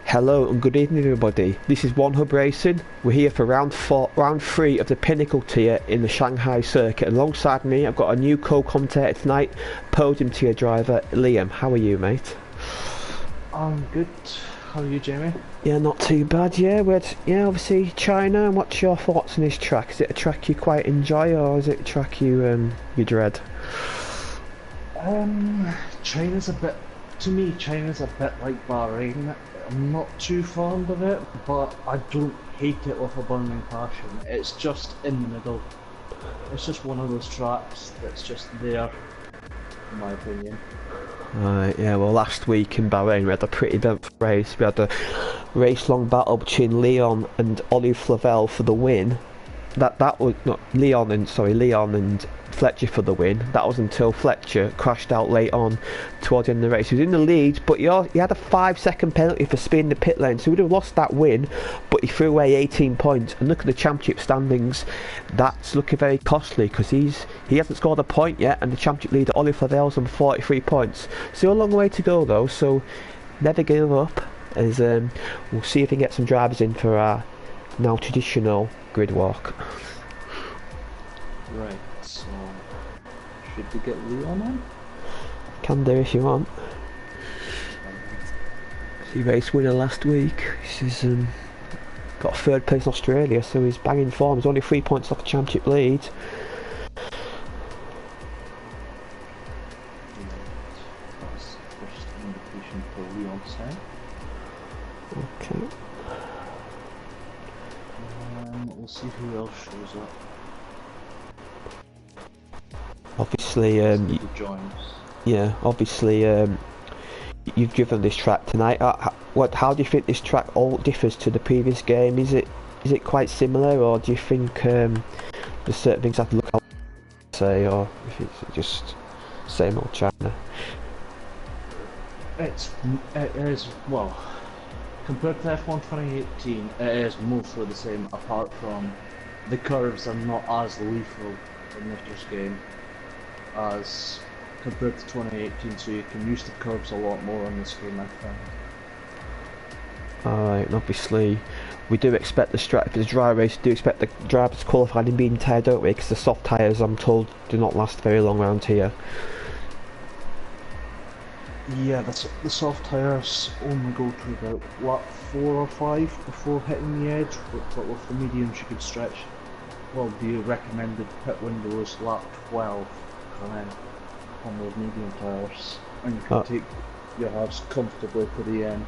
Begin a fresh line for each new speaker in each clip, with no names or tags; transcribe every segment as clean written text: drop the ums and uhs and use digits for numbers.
Hello and good evening everybody, this is One Hub Racing. We're here for round 3 of the Pinnacle Tier in the Shanghai circuit. Alongside me I've got a new co-commentator tonight, Podium Tier driver Liam. How are you, mate?
I'm good. How are you, Jamie?
Yeah, not too bad. Yeah, obviously China. And what's your thoughts on this track? Is it a track you quite enjoy, or is it a track you dread?
China's a bit like Bahrain. I'm not too fond of it, but I don't hate it with a burning passion. It's just in the middle. It's just one of those tracks that's just there, in my opinion.
Right, yeah, well last week in Bahrain we had a pretty eventful race. We had a race-long battle between Leon and Olive Flavel for the win. That was not Leon and Fletcher for the win. That was until Fletcher crashed out late on towards the end of the race. He was in the lead, but he had a 5-second penalty for speeding the pit lane, so he would have lost that win, but he threw away 18 points. And look at the championship standings, that's looking very costly because he hasn't scored a point yet, and the championship leader Olive Flavel's on 43 points. Still a long way to go though, so never give up, as we'll see if we can get some drivers in for our now traditional grid walk.
Right, so should we get Leon on?
Can do if you want. He race winner last week. He's got 3rd place in Australia, so he's banging form. He's only 3 points off the championship lead.
That's the first indication for Leon's side.
Okay.
We'll see who else shows up.
Obviously, you've driven this track tonight. How do you think this track all differs to the previous game? Is it quite similar, or do you think there's certain things I have to look out, say, or if it's just same old China?
It is, well, compared to F1 2018, it is mostly the same, apart from the curves are not as lethal in this game as compared to 2018, so you can use the curves a lot more on this game, I find.
Alright, and obviously we do expect if it's a dry race, we do expect the drivers to qualify in being tired, don't we? Because the soft tyres, I'm told, do not last very long around here.
Yeah, the soft tyres only go to about, what, 4 or 5 before hitting the edge, but with the mediums you can stretch. Well, the recommended pit window is lap 12, and then on those medium tyres, and you can take your halves comfortably to the end.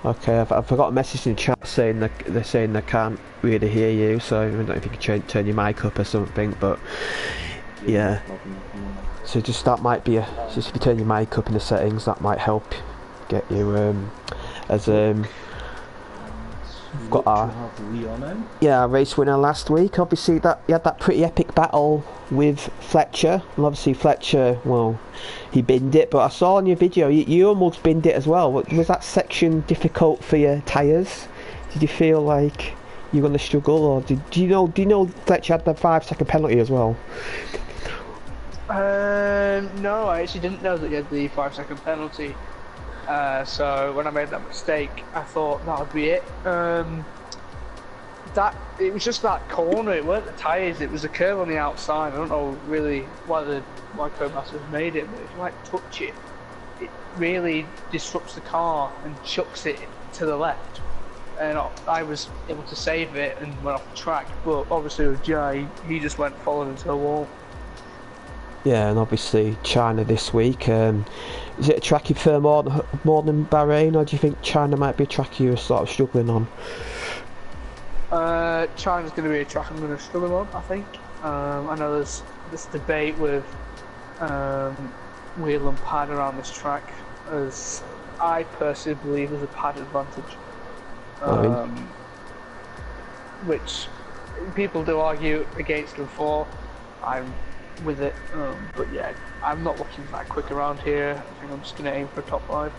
Okay, I've forgot a message in the chat saying they're saying they can't really hear you, so I don't know if you can turn your mic up or something, but yeah. So that might be just if you turn your mic up in the settings, that might help get you we've got our race winner last week. Obviously he had that pretty epic battle with Fletcher, and obviously Fletcher, well, he binned it, but I saw on your video you almost binned it as well. Was that section difficult for your tyres? Did you feel like you're going to struggle, or do you know Fletcher had the 5-second penalty as well?
No, I actually didn't know that he had the 5-second penalty. So when I made that mistake, I thought that would be it. It was just that corner. It weren't the tyres. It was a curve on the outside. I don't know really why Codemasters made it, but if you like touch it, it really disrupts the car and chucks it to the left. And I was able to save it and went off the track. But obviously with Jay, he just went falling into the wall.
Yeah, and obviously China this week. Is it a track you prefer more than Bahrain, or do you think China might be a track you're sort of struggling on?
China's going to be a track I'm going to struggle on, I think. I know there's this debate with wheel and pad around this track, as I personally believe there's a pad advantage. Which people do argue against and for. I'm with it, but yeah, I'm not looking that quick around here. I think I'm just going to aim for top 5.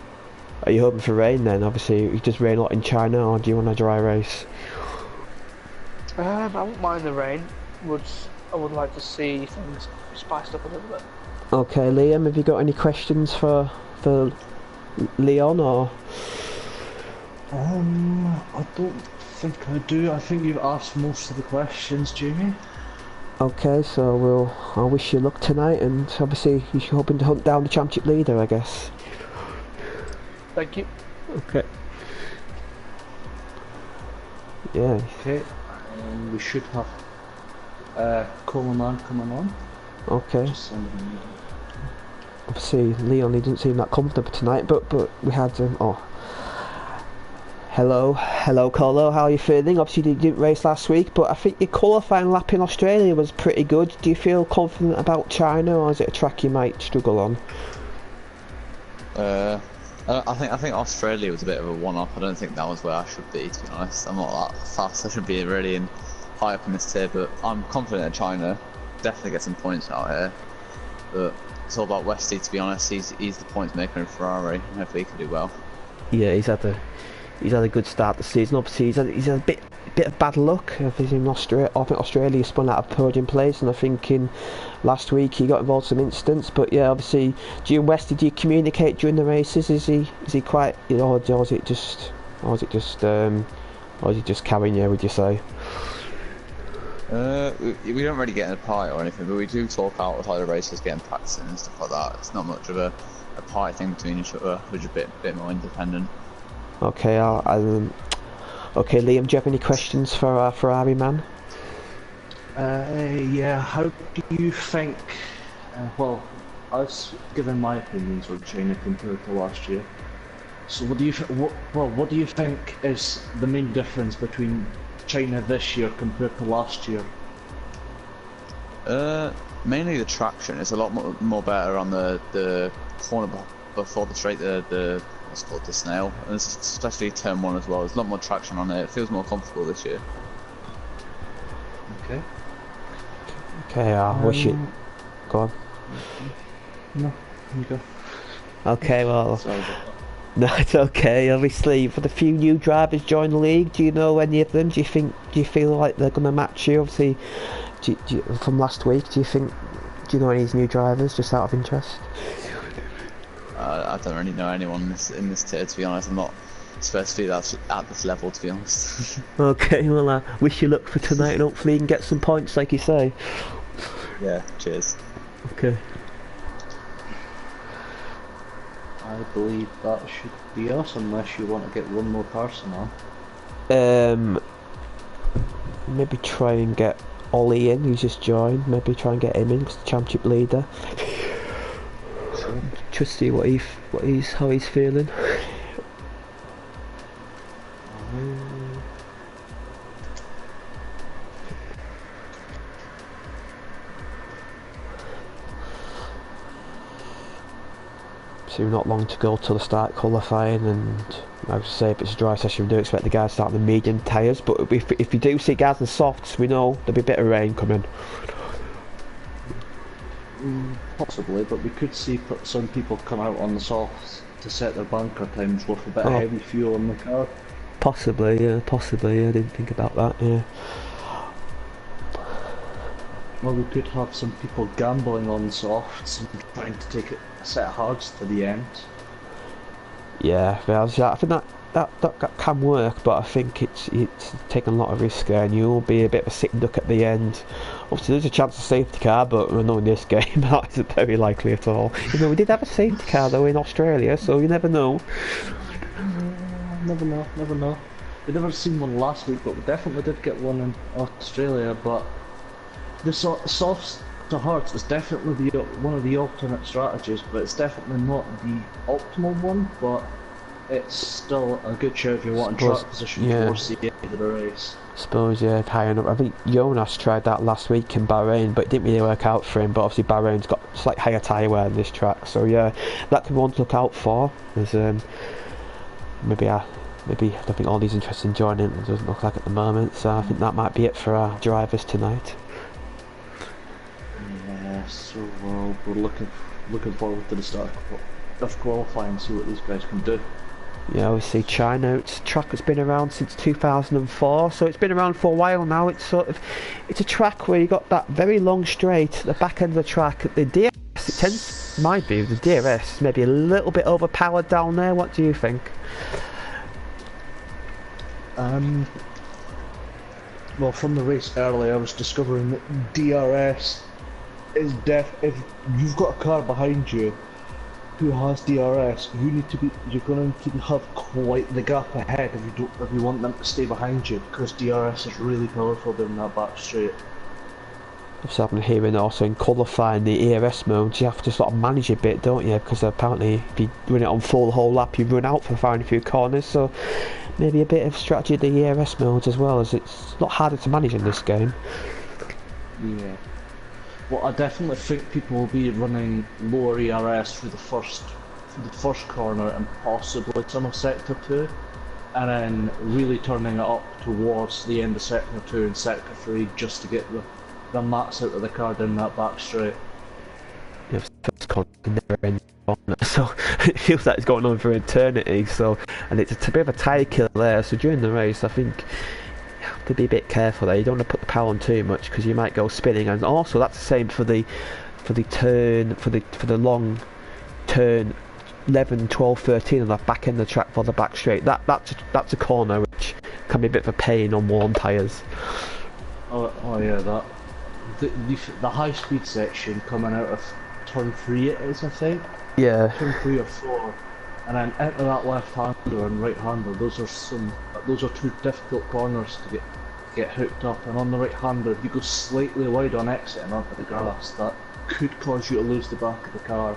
Are you hoping for rain then? Obviously, it does rain a lot in China, or do you want a dry race?
I won't mind the rain. I would like to see things spiced up a little bit.
Okay, Liam, have you got any questions for Leon, or?
I don't think I do. I think you've asked most of the questions, Jamie.
Okay, so I'll wish you luck tonight, and obviously you're hoping to hunt down the championship leader, I guess.
Thank you.
Okay. Yeah.
Okay, we should have Coleman coming on.
Okay.
Just send him
Obviously Leon, he didn't seem that comfortable tonight, but we had hello Colo, how are you feeling? Obviously you didn't race last week, but I think your qualifying lap in Australia was pretty good. Do you feel confident about China, or is it a track you might struggle on?
I think Australia was a bit of a one-off. I don't think that was where I should be, to be honest. I'm not that fast. I should be really high up in this tier, but I'm confident that China definitely get some points out here. But it's all about Westy, to be honest. He's the points maker in Ferrari, and hopefully he can do well.
Yeah, he's had a good start to the season. Obviously he's had a bit of bad luck. I think in Australia, he spun out of podium place, and I think in last week he got involved in some incidents. But yeah, obviously, do you and Westy, do you communicate during the races? Is he quite, or is it just carrying you, would you say?
We don't really get in a fight or anything, but we do talk outside the races, getting practicing and stuff like that. It's not much of a party thing between each other. We're just a bit more independent.
Okay, okay, Liam, do you have any questions for our Ferrari man?
Yeah, how do you think, well, I've given my opinions on China compared to last year. So what do you think is the main difference between China this year compared to last year?
Mainly the traction. It's a lot more better on the corner before the straight, the what's it called, the snail, and especially turn 1 as well. There's a lot more traction on it. It feels more comfortable this year.
Okay.
Okay, I wish it. Go on.
No, you go.
Okay, well.
Sorry.
No, it's okay. Obviously, for the few new drivers join the league, do you know any of them? Do you feel like they're going to match you? Obviously, from last week, do you know any of these new drivers, just out of interest?
I don't really know anyone in this tier, to be honest. I'm not supposed to be at this level, to be honest.
Okay, well, I wish you luck for tonight, and hopefully you can get some points, like you say.
Yeah, cheers.
Okay.
I believe that should be us, unless you want to get one more person on.
Maybe try and get Ollie in, who's just joined. Maybe try and get him in, because the championship leader.
Sure.
Just see how he's feeling. So not long to go till the start qualifying, and I would say if it's a dry session, we do expect the guys to start on the medium tyres, but if you do see guys in softs, we know there'll be a bit of rain coming.
Possibly, but we could see some people come out on the softs to set their bunker times with a bit of heavy fuel in the car.
Possibly, yeah, I didn't think about that, yeah.
Well, we could have some people gambling on softs and trying to take a set of hards to the end.
Yeah, I think that can work, but I think it's taking a lot of risk there, and you'll be a bit of a sitting duck at the end. Obviously, there's a chance of safety car, but I know in this game that isn't very likely at all. You know, we did have a safety car though in Australia, so you never know.
Never know. We never seen one last week, but we definitely did get one in Australia. But the softs to hards is definitely one of the alternate strategies, but it's definitely not the optimal one. But it's still a good show if you want in track position towards the end of the race.
I suppose, yeah, high enough. I think Jonas tried that last week in Bahrain, but it didn't really work out for him. But obviously Bahrain's got slight higher tyre wear on this track, so yeah, that could be one to look out for. There's maybe I don't think Ollie's interested in joining. It doesn't look like at the moment, so I think that might be it for our drivers tonight.
Yeah, so we're looking forward to the start of qualifying, see what these guys can do.
Yeah, obviously China, it's a track that's been around since 2004, so it's been around for a while now. It's a track where you got that very long straight at the back end of the track. The DRS, might be the DRS maybe a little bit overpowered down there. What do you think?
Um, well, from the race earlier, I was discovering that DRS is if you've got a car behind you who has DRS, you're going to have quite the gap ahead if you want them to stay behind you, because DRS is really powerful down that back straight.
So I've been hearing also in qualifying the ERS modes, you have to sort of manage a bit, don't you? Because apparently if you run it on full whole lap, you run out for firing a few corners, so maybe a bit of strategy of the ERS modes as well, as it's a lot harder to manage in this game.
Yeah. Well, I definitely think people will be running lower ERS through the first corner and possibly some of Sector 2, and then really turning it up towards the end of Sector 2 and Sector 3 just to get the mats out of the car down that back straight.
Yeah, first corner never ends on, so it feels like it's going on for eternity. So, and it's a bit of a tyre killer there. So during the race, I think you have to be a bit careful there. You don't want to put the power on too much because you might go spinning. And also, that's the same for the long turn 11, 12, 13 on the back end of the track for the back straight. That's a corner which can be a bit of a pain on worn tyres.
Oh yeah, that. The high speed section coming out of turn 3 it is, I think.
Yeah.
Turn 3 or 4, and then into that left hander and right hander. Those are two difficult corners to get hooked up. And on the right hander, if you go slightly wide on exit and onto the grass, that could cause you to lose the back of the car.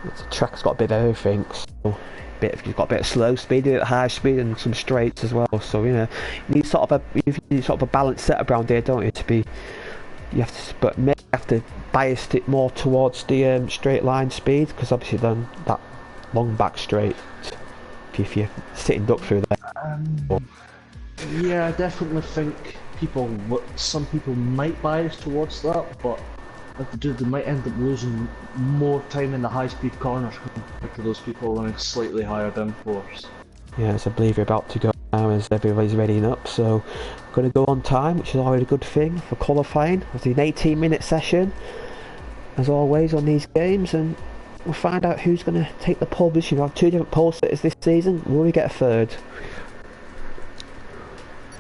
The track's got a bit of everything. So you've got a bit of slow speed, a bit of high speed, and some straights as well. So you need sort of a balanced setup around here, don't you? But maybe you have to bias it more towards the straight line speed, because obviously then that long back straight, if you're sitting duck through there.
Yeah, I definitely think some people might bias towards that, but if they do, they might end up losing more time in the high speed corners compared to those people running slightly higher downforce.
Yeah, so I believe we're about to go now as everybody's readying up, so I'm going to go on time, which is always a good thing for qualifying. It's an 18-minute session, as always on these games, and we'll find out who's going to take the pole position. We'll have two different pole sitters this season. Will we get a third?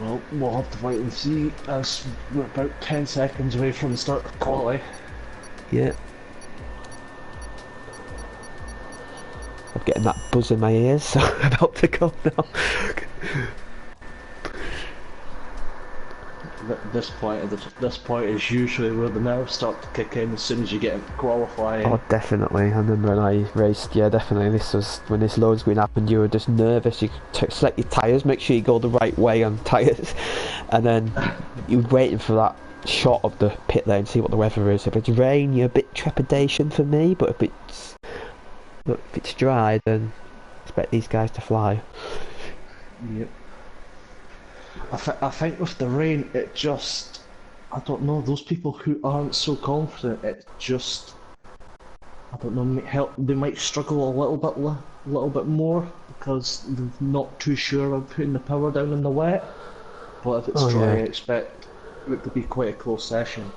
Well, we'll have to wait and see, as we're about 10 seconds away from the start of quali.
Yeah. I'm getting that buzz in my ears, so I'm about to go now.
This point is usually where the nerves start to kick in as soon as you get into qualifying.
Oh, definitely. I remember when I raced, yeah, definitely. This was when this load screen happened, you were just nervous. You select your tyres, make sure you go the right way on tyres, and then you're waiting for that shot of the pit lane, see what the weather is. If it's rain, you're a bit trepidation for me, but if it's dry, then expect these guys to fly.
Yep. I think with the rain, it just, I don't know, those people who aren't so confident, it just, I don't know, they might struggle a little bit more because they're not too sure of putting the power down in the wet. But if it's dry, I expect it to be quite a close session.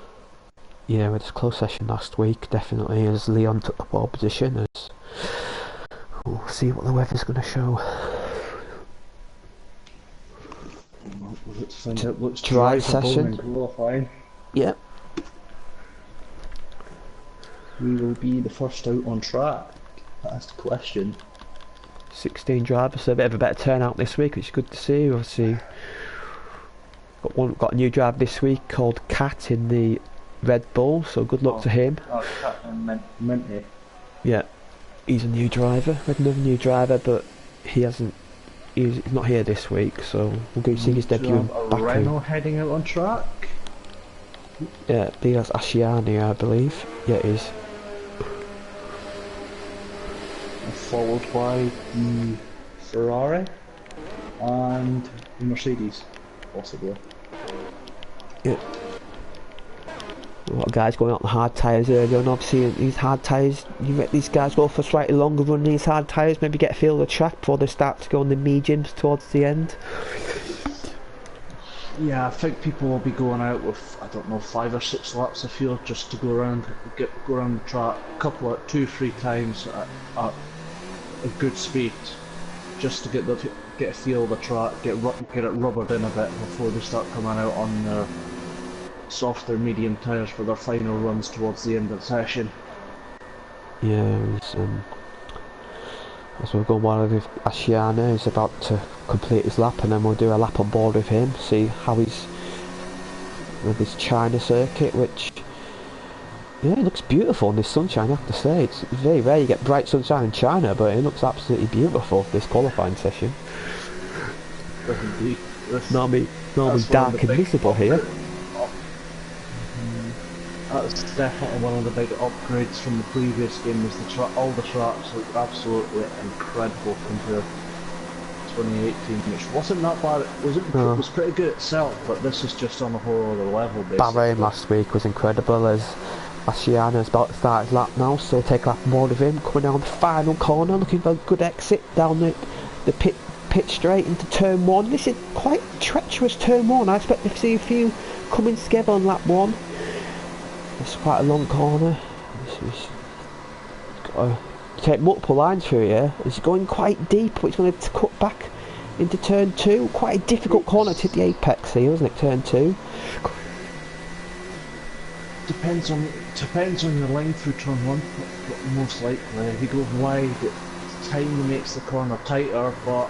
Yeah, we had a close session last week, definitely, as Leon took the pole position. We'll see what the weather's going to show.
Let's find out what's
dry session.
Qualifying.
Yep.
We will be the first out on track. That's the question.
16 drivers, so a bit of a better turnout this week, which is good to see. Obviously, got a new driver this week called Cat in the Red Bull, so good luck to him.
Oh, Cat and Minty.
Yeah, he's a new driver. We had another new driver, but he's not here this week, so we'll go see his debut in Baku.
Renault heading out on track?
Yeah, that's Ashiani, I believe. Yeah, it is.
Followed by the Ferrari and the Mercedes, possibly.
Yeah. A lot of guys going out on hard tyres early on. Obviously, these hard tyres, you let these guys go for a slightly longer run. These hard tyres, maybe get a feel of the track before they start to go on the mediums towards the end.
Yeah, I think people will be going out with, I don't know, 5 or 6 laps of fuel just to go around the track, 2-3 times at a good speed. just to get a feel of the track, get it rubbered in a bit before they start coming out on their softer medium tyres for their final runs towards the end of the session.
Yeah, as we're going on with Ashiana, he's about to complete his lap, and then we'll do a lap on board with him, see how he's with this China circuit, which, yeah, it looks beautiful in this sunshine, I have to say. It's very rare you get bright sunshine in China, but it looks absolutely beautiful, this qualifying session. Normally dark and miserable here.
That's definitely one of the big upgrades from the previous game, was all the tracks look absolutely incredible compared to 2018, which wasn't that bad. It was pretty good itself, but this is just on a whole other level, basically.
Bahrain last week was incredible, as Ashiana is about to start his lap now, so take a lap more of him, coming down the final corner, looking for a good exit down the pit straight into turn 1. This is quite treacherous turn 1, I expect to see a few coming together on lap 1. It's quite a long corner. He's got to take multiple lines through here. It's going quite deep, but it's going to cut back into turn 2. Quite a difficult corner to hit the apex here, isn't it? Turn 2.
Depends on your line through turn 1, but most likely. If you go wide, it time makes the corner tighter, but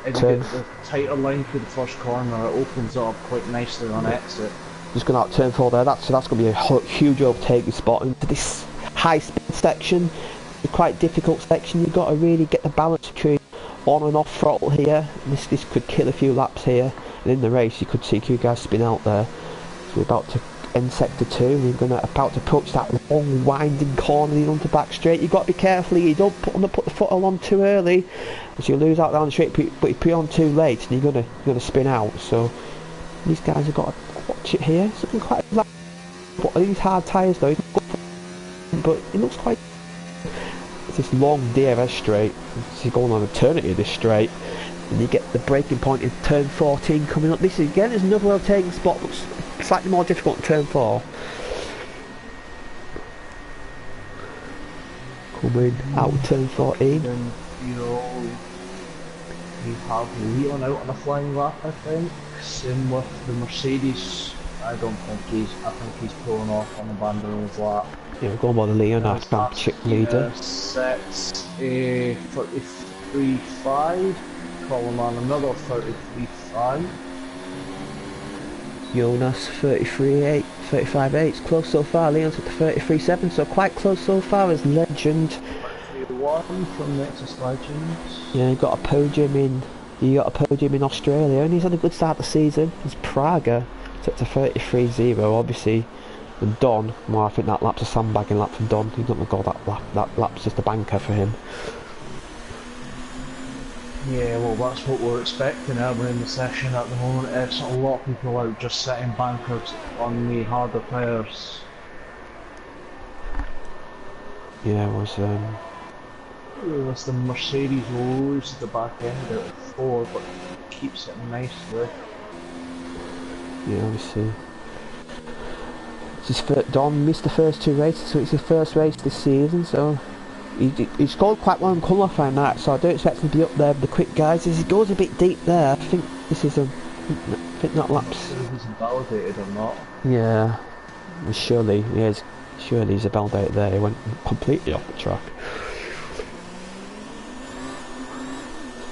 if you get the tighter line through the first corner, it opens up quite nicely on exit.
Just going out turn 4 there, that's going to be a huge overtaking spot into this high speed section. It's a quite difficult section, you've got to really get the balance between on and off throttle here. This could kill a few laps here, and in the race you could see two guys spin out there. So we're about to end sector 2, and we're about to approach that long winding corner onto back straight. You've got to be careful, you don't put the foot on too early, because you'll lose out down the straight, but you put on too late and you're going to spin out. So these guys have got to watch it here. It's looking quite like, but these hard tyres though, but it looks quite. It's this long DRS straight. It's going on eternity of this straight, and you get the braking point in turn 14 coming up. This is again is another overtaking spot, but slightly more difficult in turn 4. Coming out of turn 14.
Then you have Leon out on a flying lap, I think. Same with the Mercedes. I think he's pulling off on the Bandero's lap.
Yeah, going by the Leon, our championship leader.
Sets a 33.5. Coleman another 33.5.
Jonas 33.8, 35.8. It's close so far. Leon's at the 33.7, so quite close so far as legend.
33.1 from Nexus Legends.
Yeah, he got a podium in Australia, and he's had a good start of the season. It's Praga, set to 33.0, obviously. And Don, well, I think that lap's a sandbagging lap from Don. He's not going to go that lap. That lap's just a banker for him.
Yeah, well, that's what we're expecting early in the session at the moment. It's a lot of people out just setting bankers on the harder tyres.
Yeah, it was.
As the Mercedes loses the back end out of 4, but keeps it nicely.
Yeah, obviously. Don missed the first 2 races, so it's his first race this season, so he scored quite well in qualifying that, so I don't expect him to be up there with the quick guys. As he goes a bit deep there, I think this is I think that lap's...
I'm not sure if he's invalidated or not.
Yeah, surely he's invalidated there. He went completely off the track.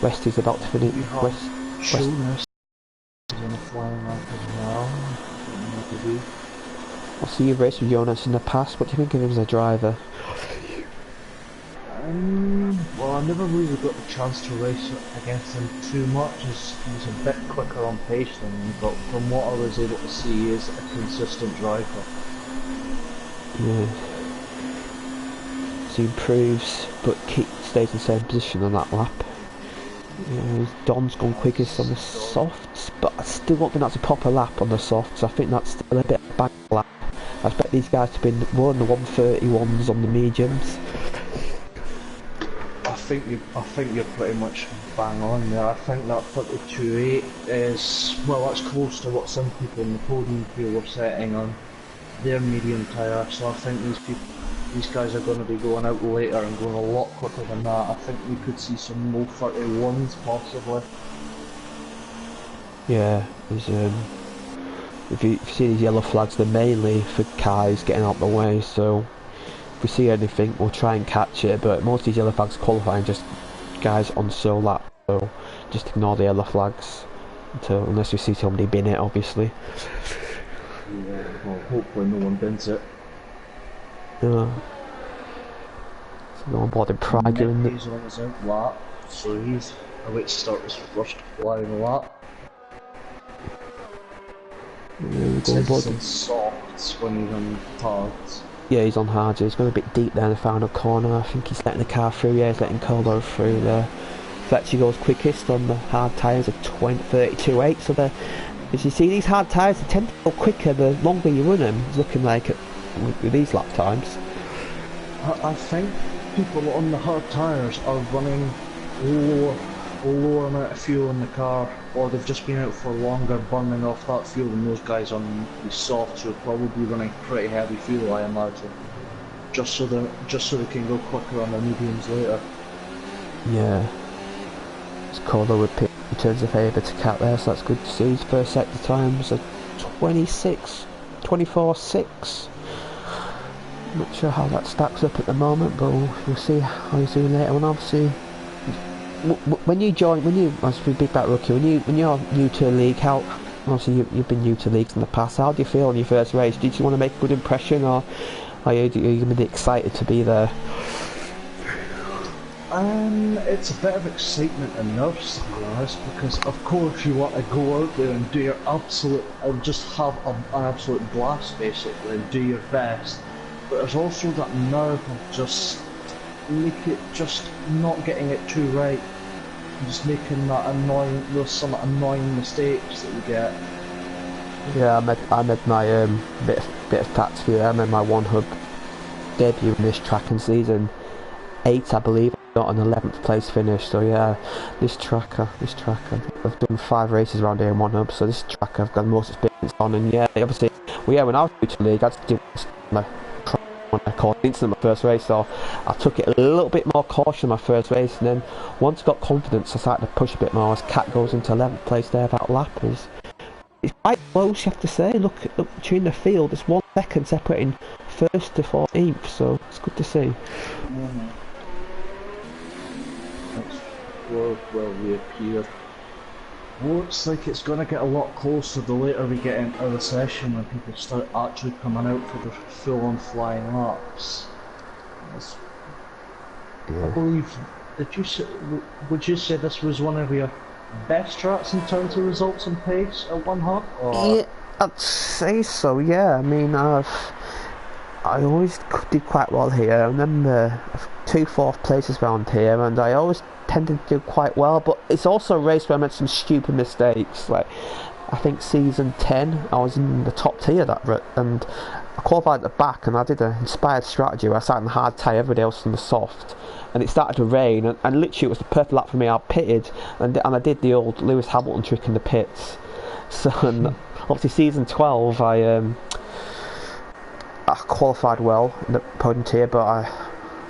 West is about to finish. West
is on a flying lap as well.
I see you've raced with Jonas in the past. What do you think of him as a driver?
Well, I never really got the chance to race against him too much, as he was a bit quicker on pace than me, but from what I was able to see, he is a consistent driver.
Yeah. So he improves, but stays in the same position on that lap. Yeah, Don's gone quickest on the softs, but I still don't think that's a proper lap on the softs. I think that's still a bit of a bad lap. I expect these guys to be more in the 131s on the mediums.
I think you're pretty much bang on there. I think that 32.8 is, well, that's close to what some people in the Podium Tier were setting on their medium tyre, so I think these people these guys are going to be going out later and going a lot quicker than that. I think we could see some low 31s possibly.
Yeah, there's if you see these yellow flags, they're mainly for cars getting out the way, so if we see anything we'll try and catch it, but most of these yellow flags qualifying just guys on sole lap, so just ignore the yellow flags unless we see somebody bin it, obviously.
Yeah, well, hopefully no one bins it.
Yeah. So no one bothered Prague doing it.
He's on his out lap, so he's about to start his first flying lap.
Yeah,
He's on softs when he's on hards.
yeah, he's on hard. He's going a bit deep there in the final corner. I think he's letting the car through. Yeah, he's letting Colo through there. Fletcher goes quickest on the hard tyres at 32.8. So as you see, these hard tyres they tend to go quicker the longer you run them. It's looking like with these lap times.
I think people on the hard tyres are running lower amount of fuel in the car, or they've just been out for longer burning off that fuel than those guys on the softs who are probably running pretty heavy fuel, I imagine. Just so they can go quicker on the mediums later.
Yeah. It's Colo returns the favour to Cat there, so that's good to see. His first sector times are 24.6. Not sure how that stacks up at the moment, but we'll see how he's doing later on. Obviously, when you as a big back rookie, when you're new to the league, how obviously you've been new to leagues in the past. How do you feel in your first race? Did you want to make a good impression, or are you going to be excited to be there?
It's a bit of excitement and nerves, to be honest, because of course you want to go out there and do your absolute, and just have an absolute blast basically, and do your best. But there's also that nerve of just not getting it too right, and just making those some annoying mistakes that we get.
Yeah, I made my bit of facts for you. I made my one hub debut in this track in season 8, I believe. Got an 11th place finish, so yeah, this track I've done 5 races around here in one hub, so this track I've got the most experience on, and yeah, obviously, when I was new to the league, I had to do when I caught incident my first race, so I took it a little bit more caution in my first race, and then once I got confidence, I started to push a bit more as Cat goes into 11th place there that lap. It's quite close, you have to say. Look between the field, there's 1 second separating first to 14th, so it's good to see.
Will reappear. Looks like it's going to get a lot closer the later we get into the session, when people start actually coming out for their full-on flying laps.
Yeah.
I believe, would you say this was one of your best tracks in terms of results and pace at one hub?
Yeah, I'd say so, yeah. I mean, I always did quite well here. I remember 2 4th places around here, and I always tended to do quite well, but it's also a race where I made some stupid mistakes. Like, I think season 10 I was in the top tier and I qualified at the back, and I did an inspired strategy where I sat in the hard tyre, everybody else in the soft, and it started to rain, and literally it was the perfect lap for me. I pitted and I did the old Lewis Hamilton trick in the pits. So and obviously season 12 I qualified well in the Podium Tier, but I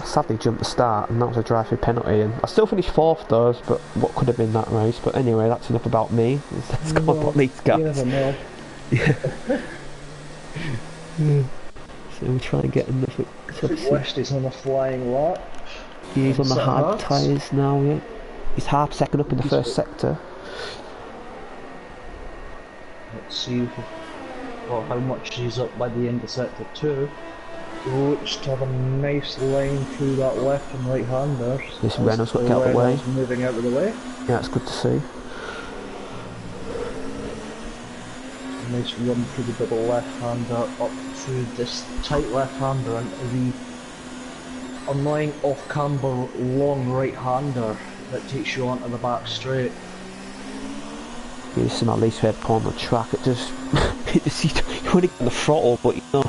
sadly jumped the start, and that was a drive-through penalty, and I still finished 4th though, but what could have been that race. But anyway, that's enough about me. Let's go on about these guys.
You never know.
Yeah. So we'll try and get enough.
West is on a flying lap.
He's on the hard tyres now, yeah. He's half second up in the first sector.
Let's see how much he's up by the end of sector 2. Looks to have a nice line through that left and right hander.
This Renault's got to get out of the way.
Moving out of the way.
Yeah, it's good to see.
Nice run through the double left hander up through this tight left hander into the annoying off camber long right hander that takes you onto the back straight.
This is my least favourite part on the track. It just you want to get on the throttle, but you know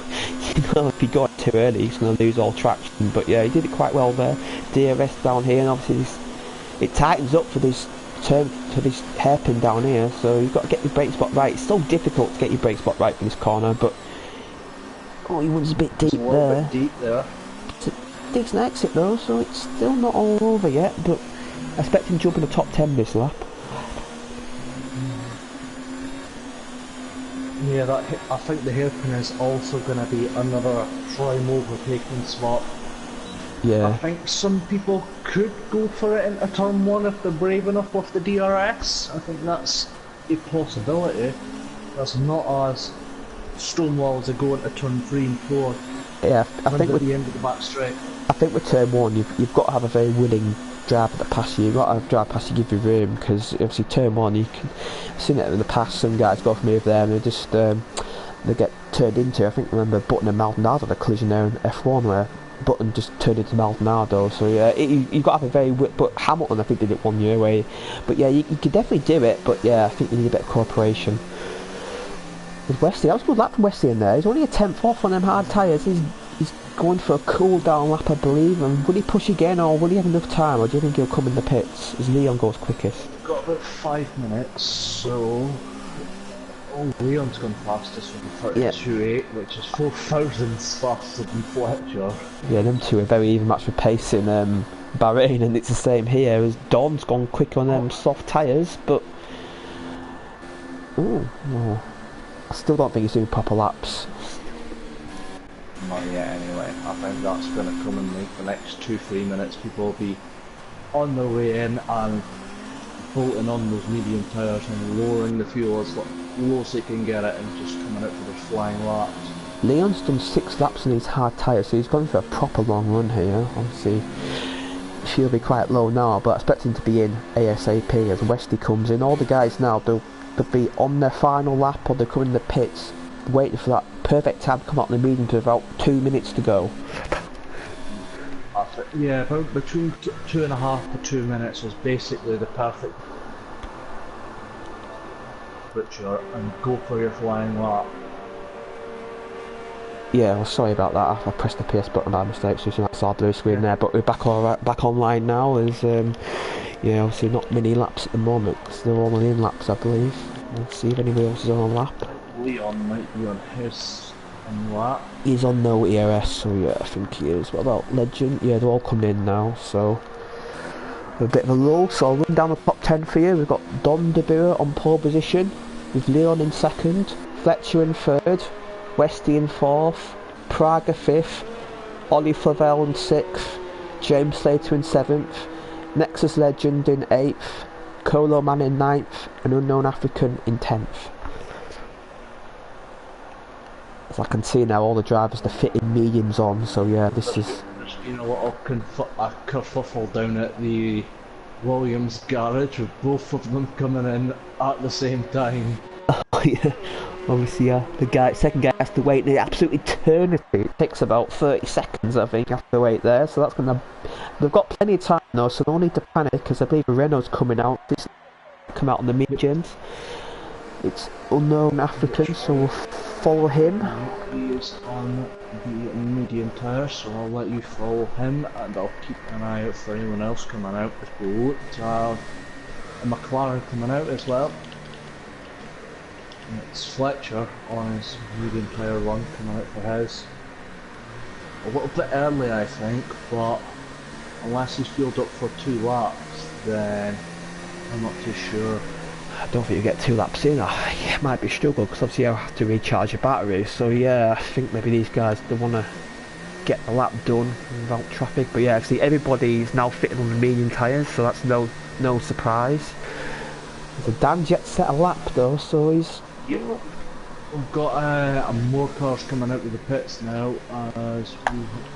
if you go too early, he's going to lose all traction. But yeah, he did it quite well there. DRS down here, and obviously it tightens up for this turn, for this hairpin down here. So you've got to get your brake spot right. It's so difficult to get your brake spot right for this corner, but he was a bit deep there.
Bit deep there.
It's a decent exit though, so it's still not all over yet, but I expect him to jump in the top 10 this lap.
Yeah, I think the hairpin is also going to be another prime overtaking spot.
Yeah.
I think some people could go for it into turn 1 if they're brave enough with the DRS. I think that's a possibility. That's not as stonewall as they go into turn 3 and 4.
Yeah, I think
at
with
the end of the back straight.
I think with turn 1 you've got to have a very willing driver to pass you. You've got to have a driver pass you, give you room, because obviously turn 1 you can. I've seen it in the past, some guys go from over there and they just they get turned into. I think remember Button and Maldonado had a collision there in F1 where Button just turned into Maldonado. So yeah, you've got to have a very. But Hamilton I think did it 1 year away. But yeah, you could definitely do it. But yeah, I think you need a bit of cooperation. With Wesley, that was a good lap from Wesley in there. He's only a 10th off on them hard tyres. He's going for a cool down lap, I believe. And will he push again, or will he have enough time, or do you think he'll come in the pits as Leon goes quickest?
Got about 5 minutes, so Leon's gone fastest with 32.8, which is 4 thousandths faster than Fletcher.
Yeah, them two are very even match for pace in Bahrain, and it's the same here. As Don's gone quick on them soft tyres, but no. I still don't think he's doing proper laps.
Not yet anyway. I think that's going to come in like the next 2-3 minutes. People will be on their way in and bolting on those medium tyres and lowering the fuel as low as they can get it and just coming out for those flying laps.
Leon's done 6 laps on these hard tyres, so he's gone for a proper long run here. Obviously she'll be quite low now, but I expect him to be in ASAP as Westy comes in. All the guys now, they'll be on their final lap, or they're coming in the pits waiting for that perfect time to come out in the medium to about 2 minutes to go.
Yeah, about between 2.5 to 2 minutes is basically the perfect butcher and go for your flying lap.
Yeah, well, sorry about that. I pressed the PS button by mistake, so I saw a blue screen there. But we're back online now. As yeah, obviously not many laps at the moment because they're all in laps, I believe. Let's see if anybody else is on a lap.
Leon might be on his lap.
He's on no ERS, so yeah, I think he is. What about Legend? Yeah, they're all coming in now, so a bit of a lull. So I'll run down the top 10 for you. We've got Don De Boer on pole position, with Leon in 2nd, Fletcher in 3rd, Westy in 4th, Praga 5th, Ollie Flavelle in 6th, James Slater in 7th, Nexus Legend in 8th, Colo Man in 9th, and Unknown African in 10th. As I can see now, all the drivers are fitting mediums on, so yeah, this is...
There's been a lot of kerfuffle down at the Williams garage with both of them coming in at the same time.
Oh yeah, obviously the second guy has to wait an absolute eternity. It takes about 30 seconds I think, you have to wait there, so that's gonna... They've got plenty of time though, so no need to panic, because I believe Renault's coming out. This come out on the mediums. It's Unknown African, so we'll follow him.
He is on the medium tyre, so I'll let you follow him, and I'll keep an eye out for anyone else coming out as well. A McLaren coming out as well. And it's Fletcher on his medium tyre run coming out for his. A little bit early I think, but unless he's fueled up for 2 laps, then I'm not too sure.
I don't think you get 2 laps in. It might be a struggle because obviously I'll have to recharge your battery. So yeah, I think maybe these guys, they want to get the lap done without traffic. But yeah, see, everybody's now fitting on the medium tyres, so that's no surprise. So Dan's yet set a lap though, so he's...
Yep. We've got more cars coming out of the pits now.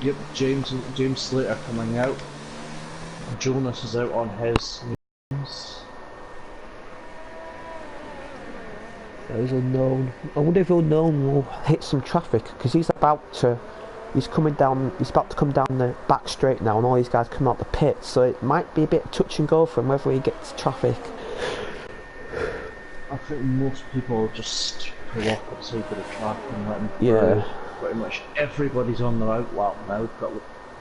Yep, James Slater coming out. Jonas is out on his mediums.
There's Unknown. I wonder if Unknown will hit some traffic because he's about to come down the back straight now, and all these guys come out the pit, so it might be a bit touch and go for him whether he gets traffic.
I think most people just pull off at the side of the track and let him through.
Yeah.
Pretty much everybody's on their outlap now. We've got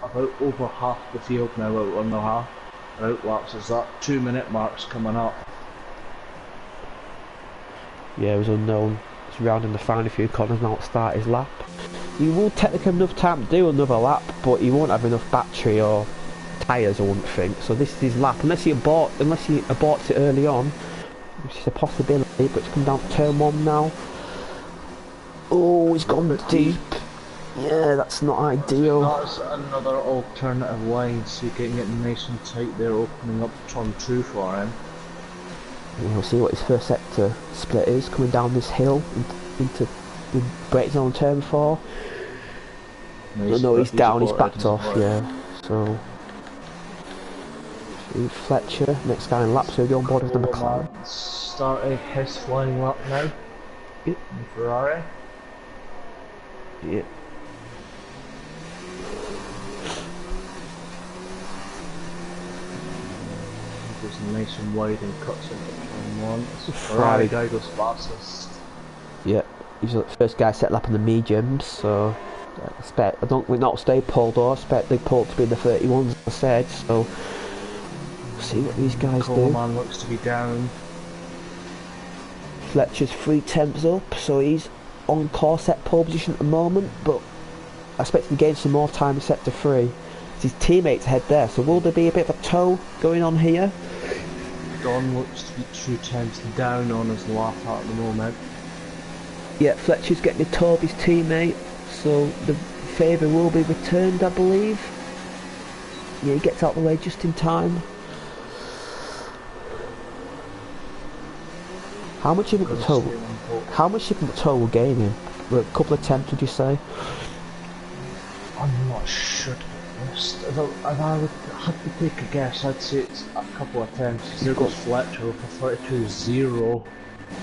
about over half the field now out on their outlaps as that 2 minute mark's coming up.
Yeah, it was Unknown. He's rounding the final few corners now to start his lap. He will technically have enough time to do another lap, but he won't have enough battery or tyres, I wouldn't think. So this is his lap, unless he aborts it early on, which is a possibility. But it's come down to turn 1 now. Oh, he's gone deep. Yeah, that's not ideal.
That's another alternative line, so you're getting it nice and tight there, opening up turn 2 for him.
We'll see what his first sector split is, coming down this hill into the brake zone turn 4. No, he's down, he's backed off, yeah. So, Fletcher, next guy in lap, so he'll be on board with the McLaren.
Starting his flying lap now.
Yep.
In Ferrari.
Yep.
Goes nice and wide and cuts into turn 1. Ferrari guy goes fastest.
Yep. He's the first guy set lap in the mediums, so I expect, we're not stay pulled or I expect they pulled to be in the 31s as I said, so see what these guys do.
Coleman looks to be down.
Fletcher's 3 temps up, so he's on course at pole position at the moment, but I expect him to gain some more time in sector 3. His teammates ahead there, so will there be a bit of a tow going on here?
Don looks to be 2 temps down on his lap at the moment.
Yeah, Fletcher's getting a tow of his teammate, so the favour will be returned, I believe. Yeah, he gets out of the way just in time. How much do you think the tow? How much do you think the tow will gain him? A couple of temps, would you say?
I'm not sure. If I would have to take a guess, I'd say it's a couple of temps. There goes Fletcher with a 32-0.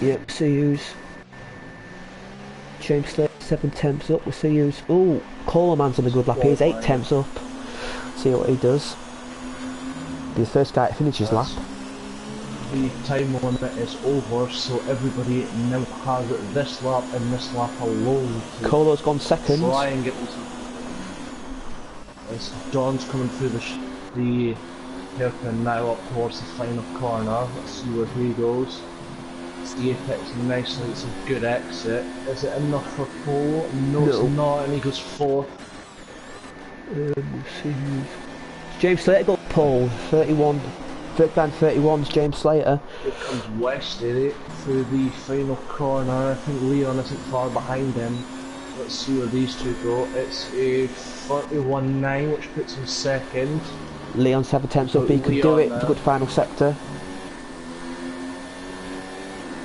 Yep, CU's. James Slater 7 temps up. We'll see who's. Oh, Coleman's on a good lap. He's 8 temps up. See what he does. Be the first guy to finish his lap.
The time limit is over, so everybody now has this lap and this lap alone.
Colo's gone second.
Try and get this. As Don's coming through the hairpin now up towards the final corner. Let's see where he goes. It's the apex nicely, it's a good exit. Is it enough for pole? No, it's not, and he goes 4th.
We'll see. James Slater got pole, 31. Third down 31's James Slater.
It comes Westy through the final corner. I think Leon isn't far behind him. Let's see where these two go. It's a 31.9, which puts him second.
Leon 7 temps up, he can do it with a good final sector.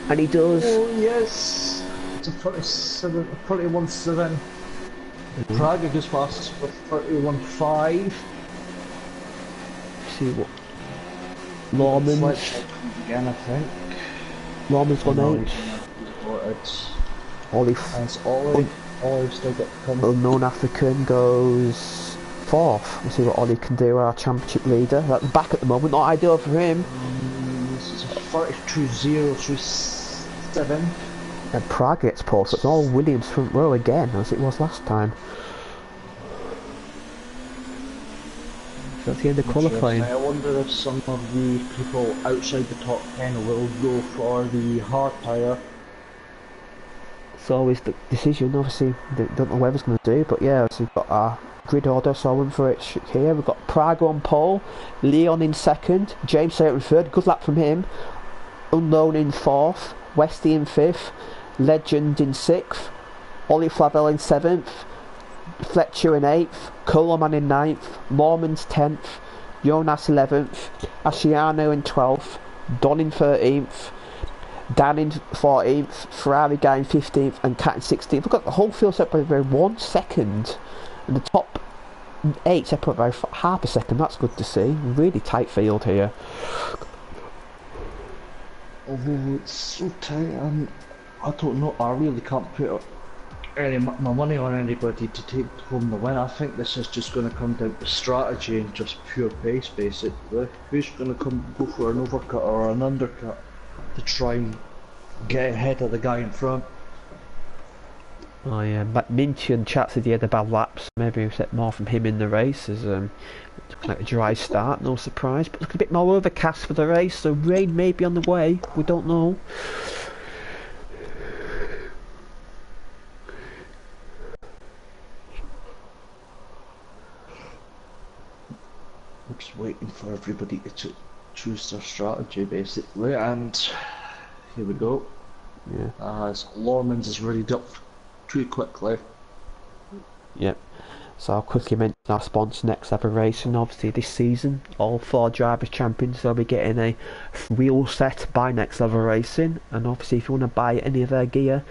And he does.
Oh yes! It's a 31.7. Praga goes fastest for 31.5.
See what. Lawman's.
Again, I think.
Lawman's gone 8. Ollie.
That's Ollie. Ollie's still got to come.
Unknown African goes 4th. We'll see what Ollie can do, our championship leader. At the back at the moment, not ideal for him.
This is a 32.037.
And Prague gets pole, so it's all Williams front row again, as it was last time. So that's the end of qualifying.
I wonder if some of the people outside the top 10 will go for the hard tyre.
It's always the decision, obviously, they don't know what everyone's going to do, but yeah, so we've got our grid order, so I'll run for it here. We've got Prague on pole, Leon in second, James Slater in third, good luck from him, Unknown in 4th, Westy in 5th, Legend in 6th, Ollie Flavel in 7th, Fletcher in 8th, Coleman in 9th, Mormons 10th, Jonas 11th, Asciano in 12th, Don in 13th, Dan in 14th, Ferrari guy in 15th, and Cat in 16th. We've got the whole field separated by 1 second, and the top 8 separated by half a second. That's good to see. Really tight field here.
Although it's so tight, I don't know. I really can't put any my money on anybody to take home the win. I think this is just going to come down to strategy and just pure pace, basically. Who's going to go for an overcut or an undercut to try and get ahead of the guy in front?
Oh yeah, but Minchin chat said he had a bad laps. Maybe we set more from him in the race, as looking like a dry start, no surprise. But looking a bit more overcast for the race, so rain may be on the way. We don't know.
just waiting for everybody to choose their strategy basically, and here we go.
Yeah.
As Lormans is readied up too quickly.
Yep. So I'll quickly mention our sponsor, Next Level Racing. Obviously this season, all 4 drivers champions will be getting a wheel set by Next Level Racing. And obviously if you want to buy any of their gear,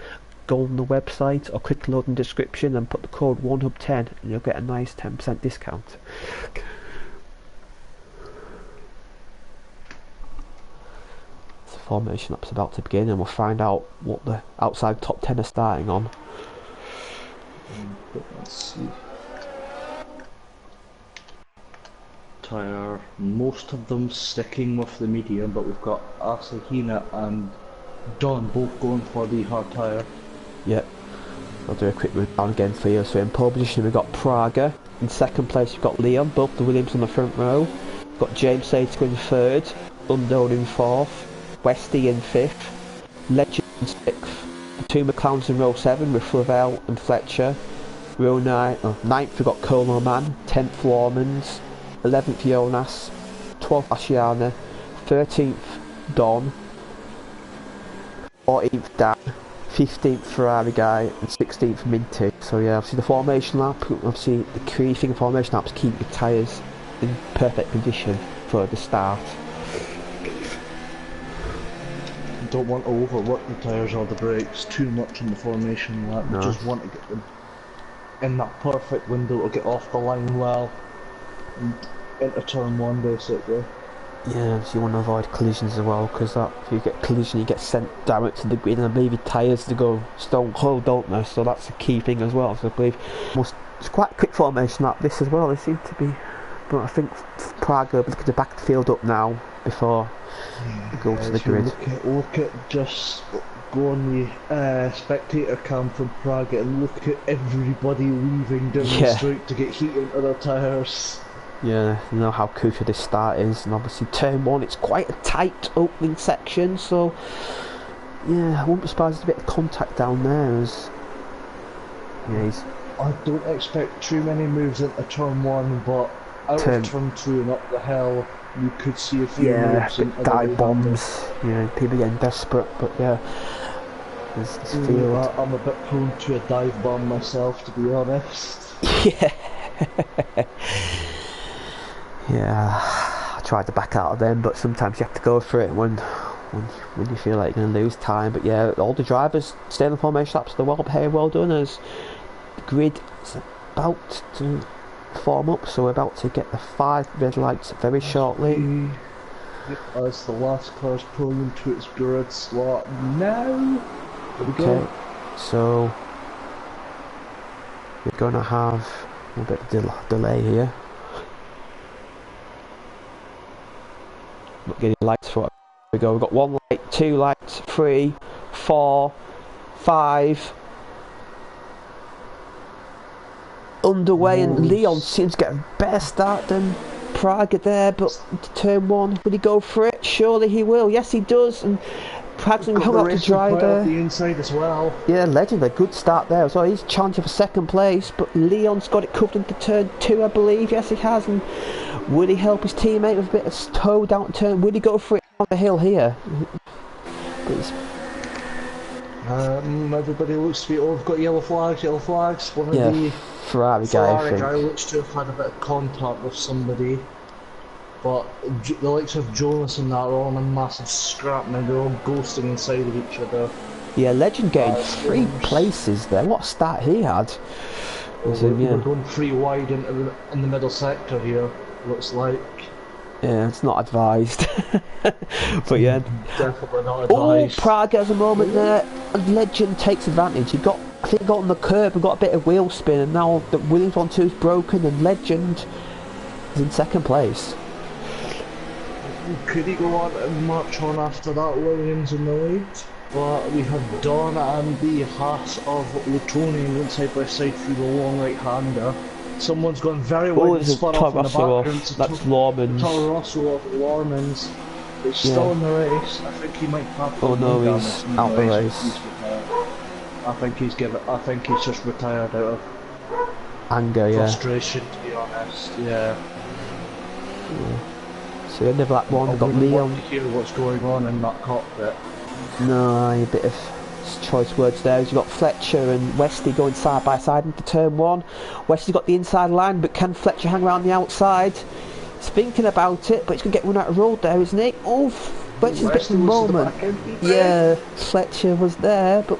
go on the website or click the link in the description and put the code 1hub10 and you'll get a nice 10% discount. The formation lap's about to begin and we'll find out what the outside top 10 are starting on.
Let's see. Tyre, most of them sticking with the medium, but we've got Asahina and Don both going for the hard tyre.
Yep. I'll do a quick rundown again for you. So in pole position we've got Praga. In second place we've got Leon, both the Williams on the front row. We've got James Sater in third, Unknown in fourth, Westy in fifth, Legend in sixth, the 2 McLarens in row 7 with Flavel and Fletcher. Row 9, ninth we've got Colo Man, 10th Lormans, 11th Jonas, 12th Ashiana, 13th Don, 14th Dan, 15th Ferrari guy and 16th Minty. So yeah, obviously the formation lap, obviously the key thing of formation laps keep the tyres in perfect condition for the start.
Don't want to overwork the tyres or the brakes too much in the formation lap.
No.
Just want to get them in that perfect window to get off the line well and into turn 1 basically.
Yeah, so you want to avoid collisions as well, because if you get collision you get sent direct to the grid and I believe your tyres to go stone cold, don't they? So that's the key thing as well. So I believe it's quite a quick formation lap this as well, they seem to be, but I think Prague will be looking to back the field up now before we go to the grid.
Look at just go on the spectator cam from Prague and look at everybody leaving down the straight to get heat into their tyres.
Yeah, you know how crucial this start is, and obviously turn 1 it's quite a tight opening section, so yeah, I wouldn't be surprised there's a bit of contact down there as
I don't expect too many moves into turn 1, but out of turn 2 and up the hill you could see a few moves into
dive bombs, people getting desperate, but yeah, there's this field.
I'm a bit prone to a dive bomb myself, to be honest.
Yeah. Yeah, I tried to back out of them, but sometimes you have to go for it when you feel like you're going to lose time. But yeah, all the drivers stay in the formation laps, they're well done, as the grid is about to form up, so we're about to get the 5 red lights very shortly.
As the last car's pulling into its grid slot now. There we go.
So we're going to have a bit of delay here. Not getting lights for it. Here we go, we've got 1 light, 2 lights, 3, 4, 5. Underway, and Leon seems to get a better start than Prague there, but turn 1, will he go for it? Surely he will, yes he does, and Prague's hung up to dry there.
The inside as well.
Yeah, Legend, a good start there as well. He's challenging for 2nd place, but Leon's got it covered into turn 2 I believe, yes he has, and will he help his teammate with a bit of toe down turn? Will he go for it on the hill here?
Everybody looks to be, we've got yellow flags. One of the
Ferrari guy
looks to have had a bit of contact with somebody, but the likes of Jonas and that are all in a massive scrap now, they're all ghosting inside of each other.
Yeah, Legend gained 3 places there, what a start he had.
We're going 3 wide in the middle sector here, looks like.
Yeah, it's not advised. But yeah,
definitely not advised.
Oh, Prague has a moment there, and Legend takes advantage. I think he got on the curb and got a bit of wheel spin, and now the Williams 1-2's broken and Legend is in 2nd place.
Could he go on and march on after that, Williams in the lead? But we have Don and the Haas of Lutoni went side by side through the long right-hander. Someone's gone very wide and spun off in the background.
That's Lormans.
Toro Rosso of Lormans. He's still in the race. I think he might have.
Oh no, he's out the race.
I think he's just retired out of
anger,
frustration, to be honest. Yeah.
So end of lap 1,
I
we've got
wouldn't
Leon.
want to hear what's going on in that cockpit.
No, a bit of choice words there. You've got Fletcher and Wesley going side by side into turn 1. Wesley's got the inside line, but can Fletcher hang around the outside? He's thinking about it, but he's going to get run out of road there, isn't he? Oh, Fletcher's getting the moment. Yeah, Fletcher was there, but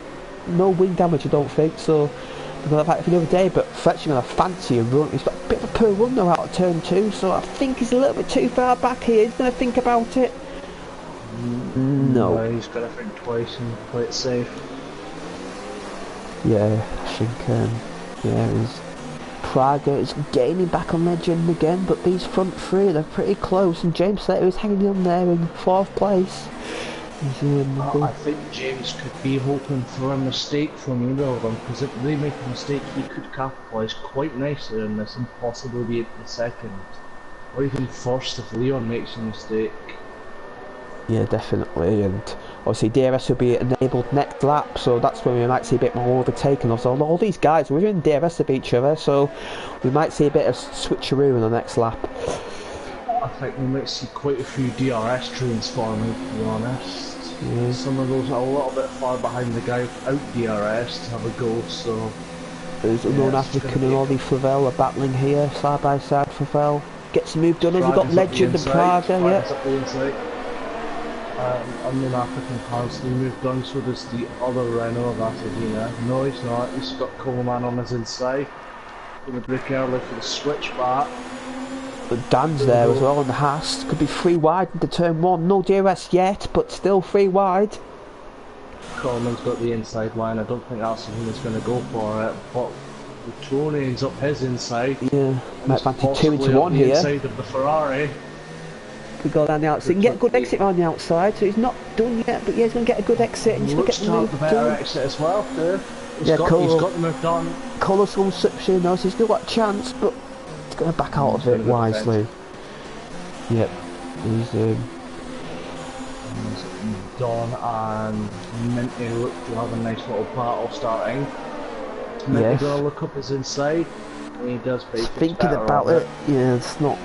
no wing damage, I don't think, so we're going to have that for another day. But Fletcher's going to fancy a run. He's got a bit of a poor run though out of turn 2, so I think he's a little bit too far back here. He's going to think about it. No.
He's got to think twice and play it safe.
Yeah, I think, he's Praga is gaining back on Legend again, but these front three, they're pretty close, and James Slater is hanging on there in 4th place.
I think James could be hoping for a mistake from either of them, because if they make a mistake, he could capitalise quite nicely on this and possibly be at the 2nd, or even first if Leon makes a mistake.
Yeah, definitely, and obviously DRS will be enabled next lap, so that's when we might see a bit more overtaking. Also, all these guys are in DRS of each other, so we might see a bit of switcheroo in the next lap.
I think we might see quite a few DRS trains forming, to be honest.
Yeah.
Some of those are a little bit far behind the guy without DRS to have a go, so...
There's Unknown African and Ollie Flavel are battling here, side by side. Flavel gets moved on, we've got Legend and Praga, yeah.
Unknown African constantly moved on, so does the other Renault, that's Adina. No, he's not, he's got Coleman on his inside. Gonna break early for the switch back.
But Dan's there as well on the Haas. Could be 3 wide into turn 1. No DRS yet, but still 3 wide.
Coleman's got the inside line, I don't think Alcina's going to go for it, but Tony ends up his inside.
Yeah, might fancy 2 into 1 here.
Inside of the Ferrari.
Could go down the outside. He can get a good exit around the outside, so he's not done yet, but yeah, he's going to get a good exit and he's going to get the move
the better exit as well, too. He's got the move done.
Colour's going to switch in though, so he's still got a chance, but he's going to back out of it wisely. Yep, he's
Don and Minty look to have a nice little battle starting. Minty's going to look up his inside, and he does, but
thinking about it, yeah, it's not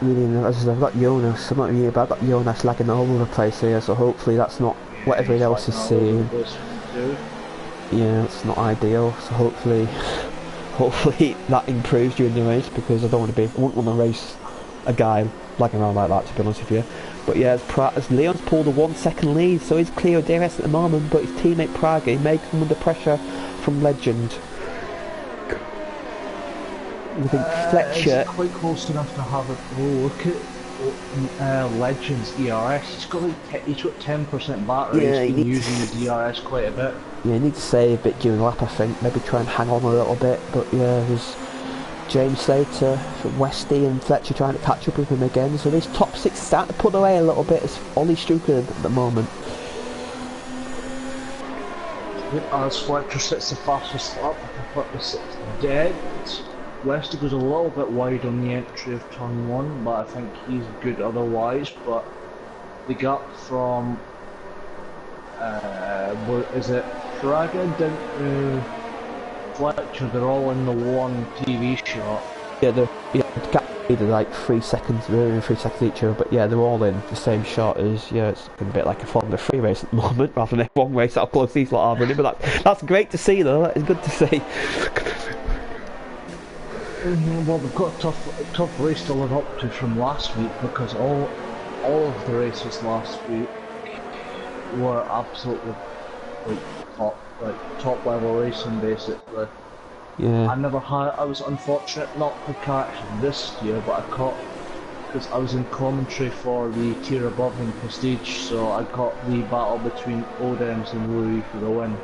really, as I've got Jonas, I'm not really, but I've got Jonas lagging all over the place here, so hopefully that's not what everyone else is seeing. Yeah, it's not ideal, so hopefully that improves during the race, because I wouldn't want to race a guy lagging around like that, to be honest with you. But yeah, as Leon's pulled a 1 second lead, so he's clear of DRS at the moment, but his teammate Praga, he may come under pressure from Legend. I think Fletcher...
He's quite close enough to have a look at Legend's DRS. He's got 10% battery,
yeah,
he's been using the DRS quite a bit.
Yeah, he needs to save a bit during the lap, I think. Maybe try and hang on a little bit, but yeah, there's James Slater, Westy and Fletcher trying to catch up with him again. So these top 6 start to put away a little bit as Ollie Strucker at the moment.
As Fletcher sits the fastest lap, Fletcher sits dead. Westy goes a little bit wide on the entry of turn 1, but I think he's good otherwise. But the gap from what is it, Praga down to Fletcher, they're all in the one TV shot.
Yeah, the gap either like 3 seconds, they're in 3 seconds each other, but yeah, they're all in the same shot as, yeah, it's a bit like a Formula 3 race at the moment, rather than a F1 race, how close these lot are running, but that's great to see though, that is good to see.
Well, they've got a tough race to live up to from last week, because all of the races last week were absolutely top level racing basically.
Yeah.
I was unfortunate not to catch this year, but I caught, because I was in commentary for the tier above in Prestige, so I caught the battle between Odems and Louis for the win.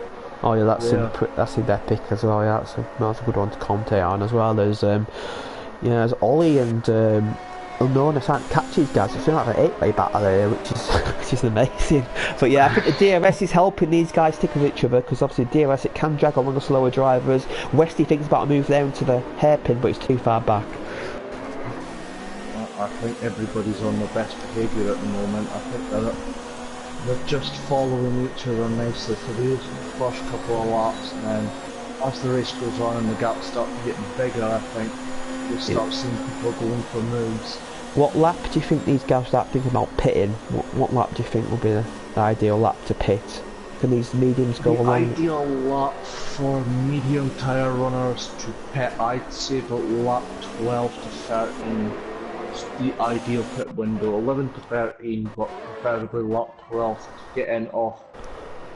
Oh yeah, that's in epic as well. Yeah, that's a good one to commentate on as well. There's there's Ollie and Unknown. I can't catch these guys. It's like an 8-way battle here, which is amazing. But yeah, I think the DRS is helping these guys stick with each other, because obviously DRS it can drag along the slower drivers. Westy thinks about a move there into the hairpin, but it's too far back.
I think everybody's on their best behaviour at the moment. I think they're just following each other nicely for these first couple of laps, and then as the race goes on and the gaps start getting bigger, I think you'll start seeing people going for moves.
What lap do you think these guys start thinking about pitting? What lap do you think will be the ideal lap to pit? Can these mediums go
The
along?
ideal lap for medium tyre runners to pit, I'd say about lap 12 to 13 is the ideal pit window. 11 to 13, but preferably lap 12 to get in off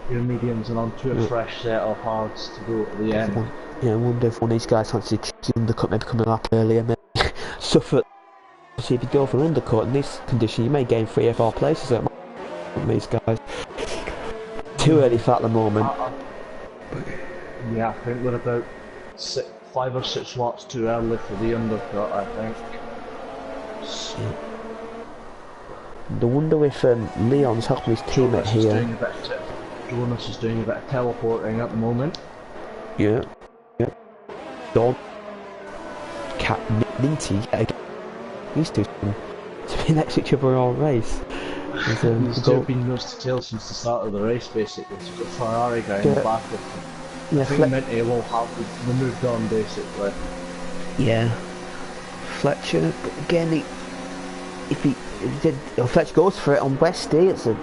your mediums and onto a fresh set of hards to go to the end.
Yeah, I wonder if one of these guys fancy the undercut, maybe coming a lap earlier, maybe suffer. See, if you go for an undercut in this condition, you may gain 3 or 4 places at these guys. Too early for that at the moment.
Yeah, I think we're about 5 or 6 watts too early for the undercut, I think.
I wonder if Leon's helping his teammate here.
Jonas is doing a bit of teleporting at the moment.
Yeah. Don. Cat Minty. These two seem to be next to each other all race.
These two have been nose to tail since the start of the race, basically. So you've got Ferrari guy in the back of them.
Yeah,
I think Minty will have the moved on, basically.
Yeah. Fletcher, but again, if Fletcher goes for it on Westy, it's a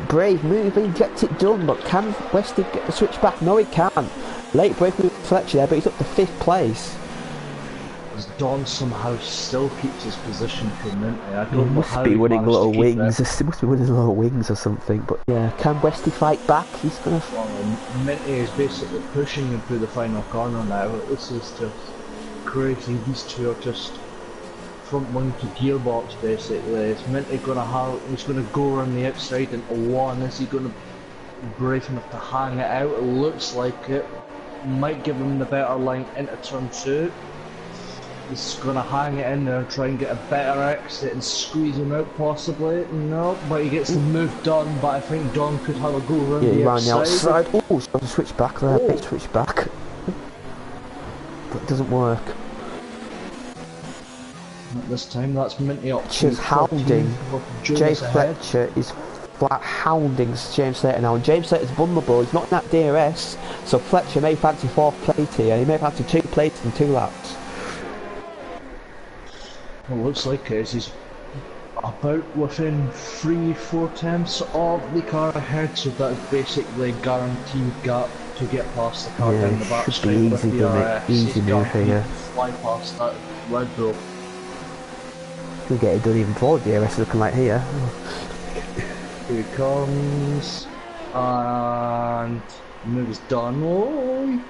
brave move. He gets it done, but can Westy get the switch back? No, he can't. Late break move Fletcher there, but he's up to 5th place.
As Don somehow still keeps his position for Minty. I don't know
must
how
be
he
winning
managed
little
to keep
wings. He must be winning little wings or something. But yeah, can Westy fight back? He's gonna.
Well, Minty is basically pushing him through the final corner now. This is just crazy. These two are just front one to gearbox basically. Is Minty he's gonna go around the outside into 1? Is he gonna be brave enough to hang it out? It looks like it. Might give him the better line into turn 2. He's gonna hang it in there and try and get a better exit and squeeze him out possibly. No, but he gets the move done, but I think Don could have a go around the outside.
Oh, he's got to switch back there, big switch back. But it doesn't work.
Not this time, that's Minty up to
Just hounding. Jay Fletcher is flat hounding James Slater now, and James Slater's vulnerable. He's not in that DRS, so Fletcher may fancy 4th place here. He may fancy 2 places in 2 laps.
It looks like it is. He's about within 3-4 tenths of the car ahead, so that's basically a guaranteed gap to get past the car down the back straight with the
easy move here.
Fly past that Red Bull.
He'll get it done even before the DRS looking like here.
Here he comes, and the move is done. Oh, he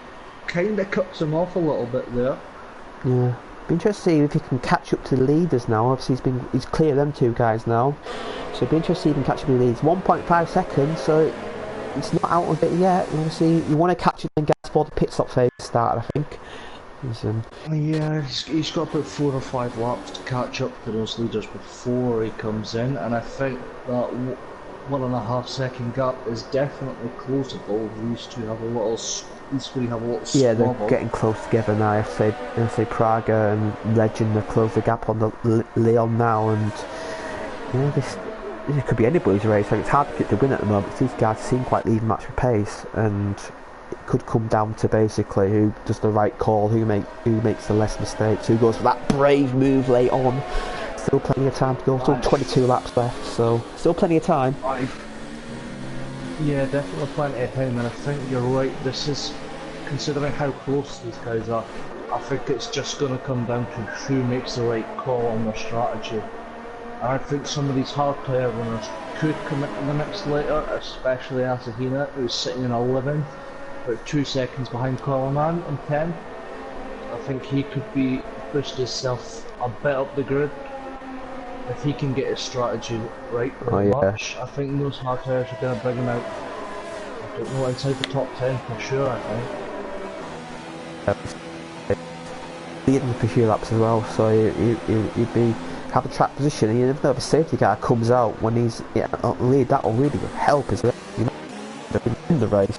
kind of cuts him off a little bit there.
Yeah. Be interested to see if he can catch up to the leaders now. Obviously he's clear of them 2 guys now, so it'd be interesting to see if he can catch up to the leaders. 1.5 seconds, so it's not out of it yet. Obviously you want to catch it and get before the pit stop phase started, I think.
Yeah, he's got about 4 or 5 laps to catch up to those leaders before he comes in, and I think that 1.5 second gap is definitely closable. These two have a little
yeah, they're getting close together now. If say Praga and Legend have closed the gap on the Leon now, and yeah, this could be anybody's race. Like, it's hard to get the win at the moment. These guys seem quite leading match for pace, and it could come down to basically who does the right call, who makes the less mistakes, who goes for that brave move late on. Still plenty of time to go. Still 22 laps left, so still plenty of time.
Yeah, definitely plenty of time, and I think you're right. This is, considering how close these guys are, I think it's just going to come down to who makes the right call on their strategy. And I think some of these hard tyre runners could come into the mix later, especially Asahina, who's sitting in 11th, about 2 seconds behind Coleman in 10th. I think he could be pushed himself a bit up the grid. If he can get his strategy right very much, I think those hard tyres are going to bring him out. I don't know, inside the top 10 for sure, I think.
Leading for a few laps as well, so he'd have a track position, and you never know if a safety car comes out when he's lead. That will really help as well. In the race,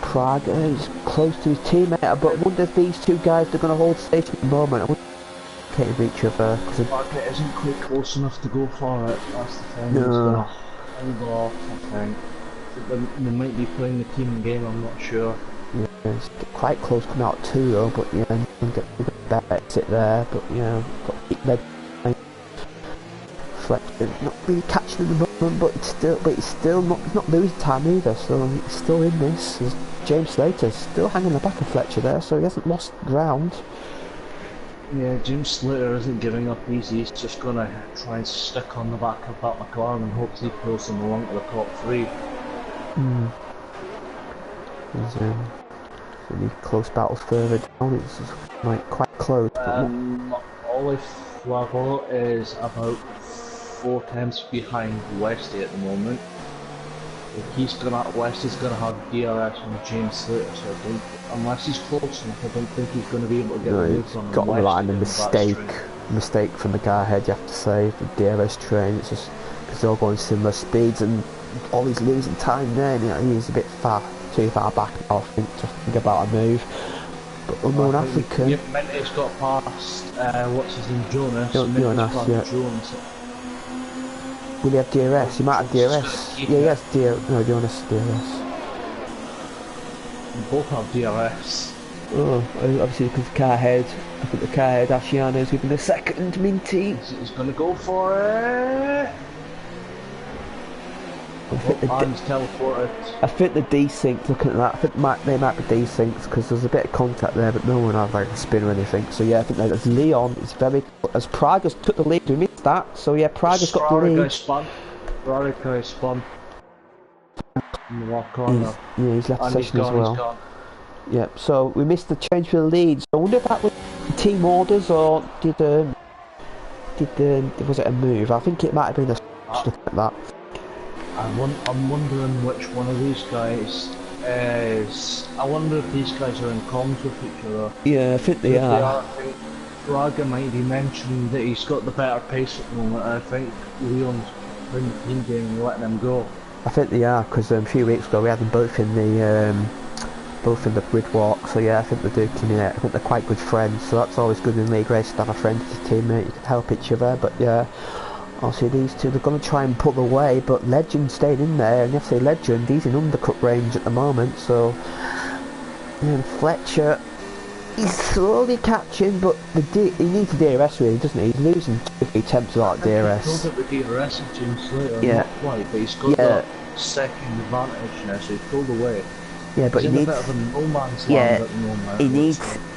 Prague is close to his teammate, but I wonder if these 2 guys are going to hold station at the moment. Of each other, because the
market isn't quite close enough to go for it. That's the thing.
No.
It's hold off, I think. They might be playing the team game, I'm not sure.
yeah, it's quite close coming out 2 though, but yeah, you get a better exit there, but yeah, got to keep Fletcher not really catching at the moment, but he's still not losing time either, so he's still in this. There's James Slater's still hanging on the back of Fletcher there, so he hasn't lost ground.
Yeah, James Slater isn't giving up easy, he's just gonna try and stick on the back of that McLaren and hopefully pulls them along to the top 3.
There's any close battles further down, it's like quite close.
Ollie Flavel is about 4 tenths behind Westy at the moment. Westy's gonna have DRS on James Slater, so I don't, unless he's close enough, I don't think he's gonna be able to get the move on.
Got to rely on a mistake from the guy ahead, you have to say, the DRS train. It's just because they're all going similar speeds, and Ollie's losing time there. You know, he's a bit too far back now, I think, to think about a move. But unknown African.
Yep, Mente's got past. What's his name? Jonas.
Jonas, yeah.
Jones.
Will he have DRS? He might have DRS. Yeah, he has DRS. No, Jonas DRS.
Both have DRS.
Oh, obviously because the car ahead. I think the car ahead, Ashiano's giving the second Minty.
He's going to go for it.
I think
teleported.
I think the desynced, looking at that, I think they might be desynced because there's a bit of contact there, but no one had like a spin or anything. So yeah, I think that as Leon is very, as Prague has took the lead, we missed that. So yeah, Prague has got the lead.
Ferrari spun. In the left corner.
He's left the session as well. Yeah, so we missed the change for the lead. So I wonder if that was team orders or was it a move? I think it might have been a look at that.
I'm wondering which one of these guys is. I wonder if these guys are in comms with each other.
Yeah, I think they are.
I think Braga might be mentioning that he's got the better pace at the moment. I think Leon's playing the team game and letting him go.
I think they are, because a few weeks ago we had them both in the grid walk. So yeah, I think they're duking it. I think they're quite good friends. So that's always good in league race to have a friend as a teammate. You can help each other. But yeah. Obviously these two, they're going to try and pull away, but Legend stayed in there, and you have to say Legend, he's in undercut range at the moment, so... And Fletcher, he's slowly catching, but he needs a DRS really, doesn't he? He's losing 2-3 attempts without DRS.
He's pulled up the DRS in James Slater,
yeah.
Not quite, but he's got that second advantage now, so he's pulled away.
Yeah, but
he's
he
in
needs...
a bit of a no man's land at the moment.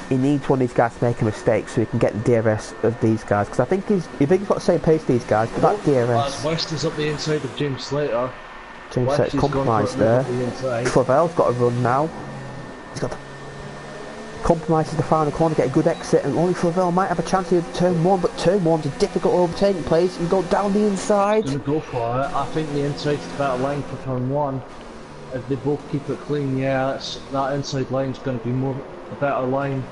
He needs one of these guys to make a mistake so he can get the DRS of these guys, because I think he's got the same pace as these guys, but that DRS...
Westy's up the inside of James Slater.
James Slater's compromised there. Flavel's got a run now. He's got to compromise the final corner, get a good exit, and only Flavel might have a chance in turn 1, but turn 1's a difficult overtaking place. You can go down the inside.
He's going to go for it. I think the inside's the better line for turn 1. If they both keep it clean, yeah, that inside line's going to be a better line.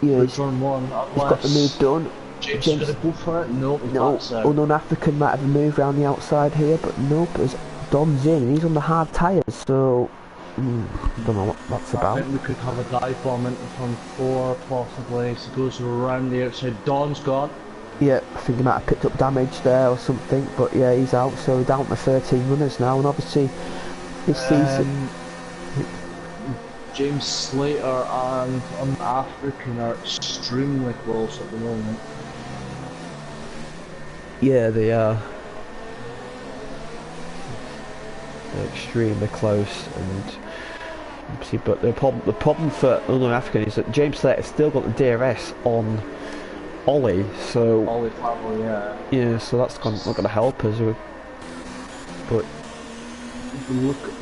Yeah,
turn 1.
He's got the move done.
James going to go for it? Nope,
no. Unknown African might have a move around the outside here, but nope. As Don's in, and he's on the hard tyres, so don't know what that's about.
I think we could have a dive bomb into turn 4 possibly. So he goes around the outside. Don's gone.
Yeah, I think he might have picked up damage there or something, but yeah, he's out. So we're down to 13 runners now, and obviously this season.
James Slater and African are extremely close at the moment.
Yeah, they are. They're extremely close, and obviously, but the problem for Unknown African is that James Slater's still got the DRS on Ollie, so
Ollie Pablo, yeah.
Yeah, so that's not going to help us. But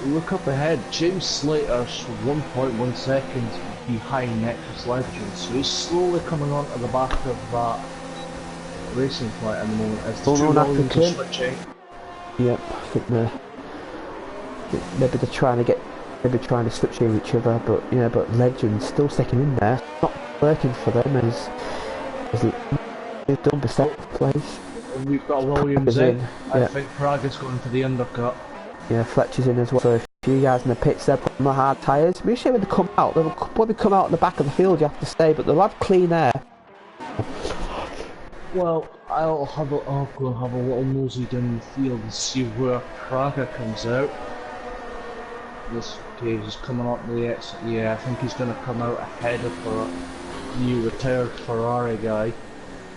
look up ahead. James Slater's 1.1 seconds behind Nexus Legends, so he's slowly coming onto the back of that racing flight at the moment as the two volumes are switching.
Yep, I think maybe they're trying to switch in each other, but yeah, but Legends still sticking in there. It's not working for them as they've done the second place.
And we've got Williams in. I think Prague is going for the undercut.
Yeah, Fletcher's in as well. So if you guys in the pits, they're putting the hard tyres. Make sure when they come out, they'll probably come out in the back of the field, you have to say, but they'll have clean air.
Well, I'll go and have a little nosy down the field and see where Praga comes out. This okay, he's coming up the exit. Yeah, I think he's going to come out ahead of our new retired Ferrari guy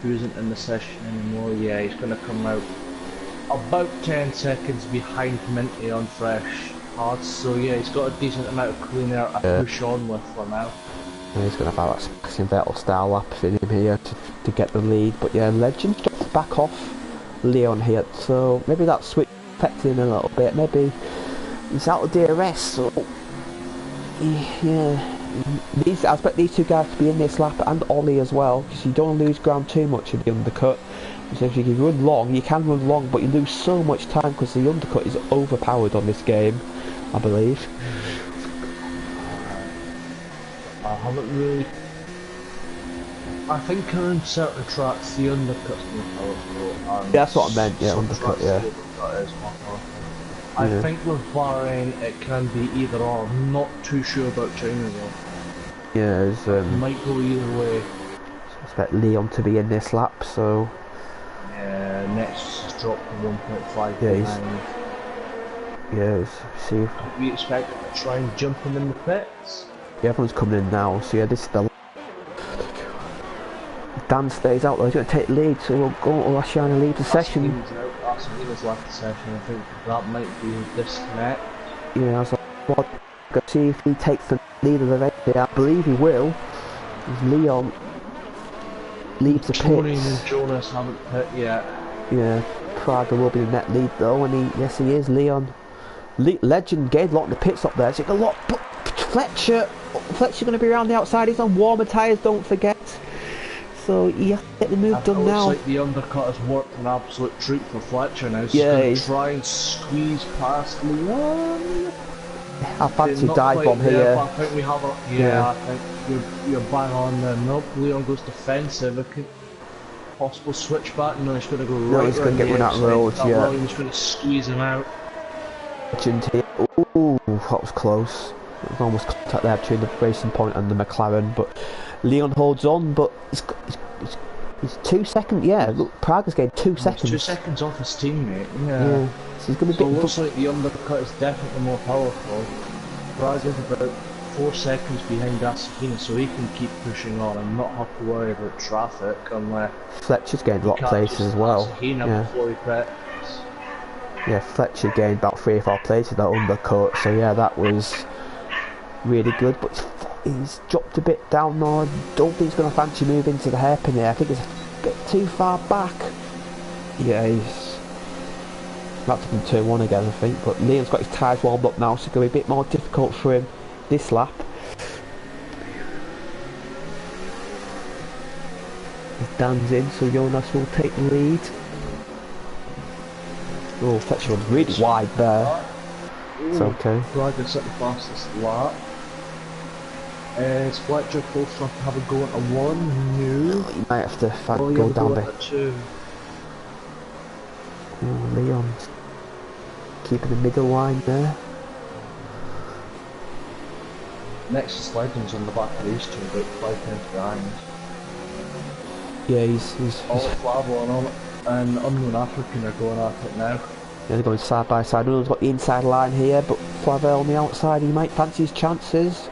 who isn't in the session anymore. Yeah, he's going to come out about 10 seconds behind Minty on fresh hards. So yeah, he's got a decent amount of clean air to push on with for now.
Yeah, he's going to have that smashing Vettel style lap in him here to get the lead. But yeah, Legend drops back off Leon here, so maybe that switch affected him a little bit. Maybe he's out of DRS, so yeah. I expect these two guys to be in this lap, and Ollie as well, because you don't want to lose ground too much in the undercut. So if you can run long, you can run long, but you lose so much time because the undercut is overpowered on this game, I believe.
I haven't really. I think on certain tracks the undercut's more powerful.
Yeah, that's what I meant. Yeah, undercut. Yeah.
I think with Bahrain it can be either or. I'm not too sure about China though.
Yeah, it's,
might go either way.
I expect Leon to be in this lap, so.
Yeah, next has dropped to 1.5
behind. Yeah, see.
We expect to try and jump him in the pits.
Yeah, everyone's coming in now, so yeah, this is the. Dan stays out there, he's going to take the lead, so we'll go to Ashana lead the session.
Asina's left the session, I think that might be a disconnect.
Yeah, so we'll go see if he takes the lead of the race here. I believe he will. Leon leaves the pits.
Tony and Jonas haven't pit yet.
Yeah, Praga will be the net lead though, and yes he is. Leon. Legend gained a lot in the pits up there, so a lot. But Fletcher's going to be around the outside, he's on warmer tyres, don't forget. So you have to get the move done now.
Looks like the undercut has worked an absolute treat for Fletcher now.
Yeah,
he's try and squeeze past Leon.
I fancy dive bomb here.
I think we have a, I think you're bang on there. Nope, Leon goes defensive. Possible switch back. No, he's going to go right.
No, he's going to get one out of the road. Yeah.
He's going to squeeze him out.
Here. Ooh, that was close. It was almost contact there between the racing point and the McLaren, but Leon holds on. But he's 2 seconds. Yeah, look, Praga's gained 2 seconds.
2 seconds off his teammate. Yeah.
So he's going to be.
So it looks like the undercut is definitely more powerful. Praga's about 4 seconds behind Asahina, so he can keep pushing on and not have to worry about traffic unless.
Fletcher's gained a lot of places as well.
Asahina before he pits.
Yeah, Fletcher gained about 3 or 4 places that undercut, so yeah, that was really good, but he's dropped a bit down now. I don't think he's going to fancy move into the hairpin here. I think it's a bit too far back. Yeah, he's about to come turn 1 again, I think, but Leon's got his tyres warmed up now, so it's going to be a bit more difficult for him this lap. Dan's in, so Jonas will take the lead. Oh, Fletcher was really wide there. It's okay.
Praga's at the fastest lap. Is Fletcher close enough to have a go at a 1? No.
You might have to go down there.
2.
Oh, Leon keeping the middle line there.
Next is Legends on the back of these two, about 5 tenths behind.
Yeah, he's
all Flavo and Unknown African are going at it now.
Yeah, they're going side by side. Unknown's got the inside line here, but Flavel on the outside, he might fancy his chances.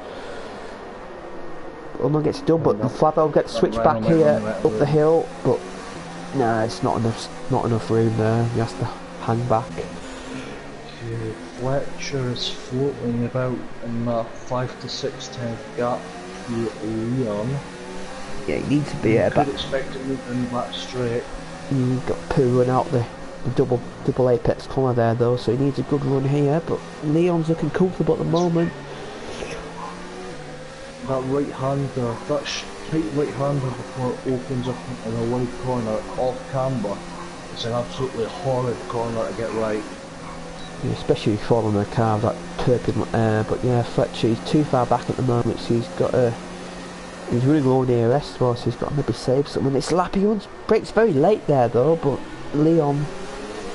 Unknown gets done, but Flavel gets switched back here up the hill, but no, it's not enough room there. He has to hang back.
Fletcher is floating about in that 5 to 6 tenth gap to Leon.
Yeah, he needs to be here.
Could expect to move in back straight.
He got Pooh run out the double apex corner there though, so he needs a good run here. But Leon's looking comfortable at the moment.
That right hander, that tight right hander before it opens up into the wide corner off camber. It's an absolutely horrid corner to get right.
Yeah, especially following the car, that turbulent air. But yeah, Fletcher, he's too far back at the moment, so he's got a. He's really low in the arrest for, so he's got to maybe save something. This lap he runs, breaks very late there though, but Leon,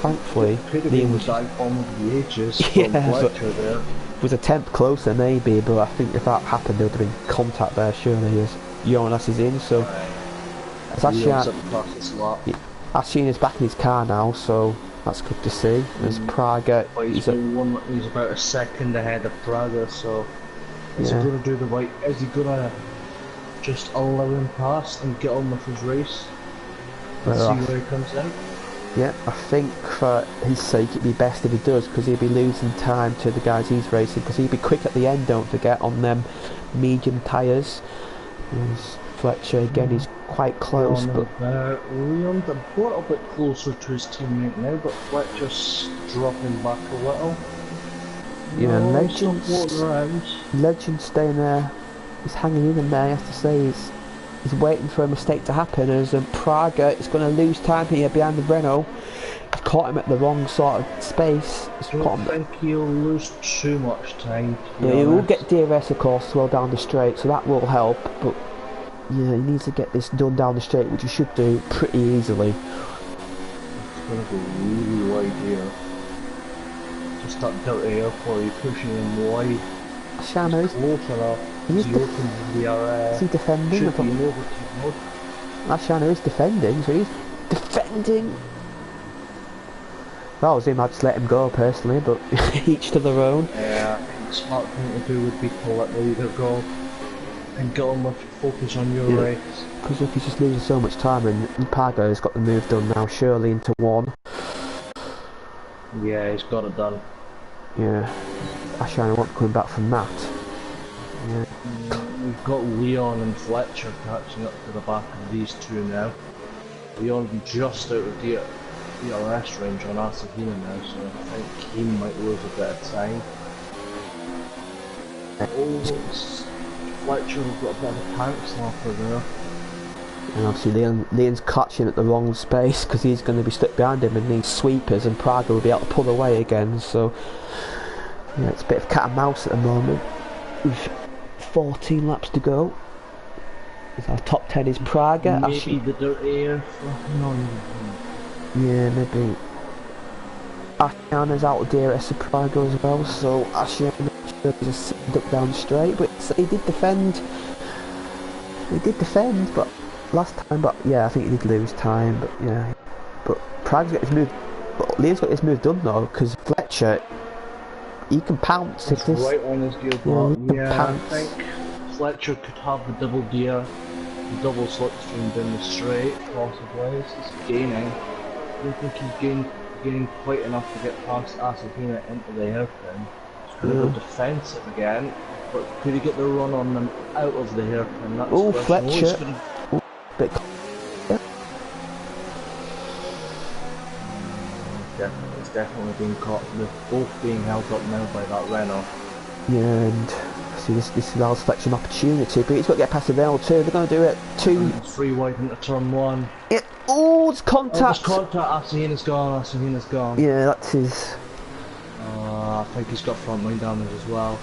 thankfully,
Leon was dive bomb of the ages.
Yeah, there. Was a tenth closer maybe, but I think if that happened there would have been contact there surely as Jonas is in, so it's actually Ashina's back in his car now, so That's good to see. There's Praga.
But he's about a second ahead of Praga, so is he going to do the right? Is he going to just allow him past and get on with his race? Let's see where he comes in.
Yeah, I think for his sake it'd be best if he does, because he'll be losing time to the guys he's racing, because he'll be quick at the end, don't forget, on them medium tyres. Fletcher again, he's quite close, but
Leon's a little bit closer to his teammate now, but Fletcher's dropping back a little.
Yeah, Legend staying there. He's hanging in there. I have to say, he's waiting for a mistake to happen. As Praga is going to lose time here behind the Renault. He's caught him at the wrong sort of space.
I don't think he'll lose too much time.
Yeah, he will get DRS, of course, well down the straight, so that will help. But yeah, he needs to get this done down the straight, which he should do pretty easily.
It's going to go really wide here. Just that dirty airport, you're pushing him wide.
Shano is
close enough. Is
he defending? Shano is defending, so he's defending. If I was him, I'd just let him go personally, but each to their own.
Yeah, I think the smart thing to do would be to let the leader go and get on with focus on your race.
Because if he's just losing so much time, and Praga has got the move done now, surely into one.
Yeah, he's got it done.
Yeah, Ashana won't coming back from that. Yeah.
We've got Leon and Fletcher catching up to the back of these two now. Leon just out of DRS range on Asahina now, so I think he might lose a bit of time. Fletcher have got a bit of a tank slapper there.
And obviously Leon's catching at the wrong space, because he's going to be stuck behind him and needs sweepers, and Praga will be able to pull away again, so yeah, it's a bit of cat and mouse at the moment. With 14 laps to go. Our top 10 is Praga.
Maybe the dirty air.
Yeah, maybe. Ashana's out of DRS of Praga as well, so Ashana just duck down straight, but he did defend. But last time, but yeah, I think he did lose time, but yeah. But Praga's got his move, but Leon's got his move done though, because Fletcher, he can pounce if this.
Right on his gearbox. Yeah, I think Fletcher could have the double gear, the double slipstream down the straight, possibly. He's gaining. I don't think he's gaining quite enough to get past Asahina into the hairpin. He's going to go defensive again, but could he get the run on them out of the hairpin?
Oh, Fletcher. Bit.
It's definitely being caught. They're both being held up now by that Renault.
Yeah, and see this allows Fletcher an opportunity, but he's got to get past the Renault too. They're going to do it.
3 wide into turn 1.
Yeah. Oh, it's contact.
Oh, it's contact. Asahina's gone.
Yeah, that's his.
I think he's got front line damage as well.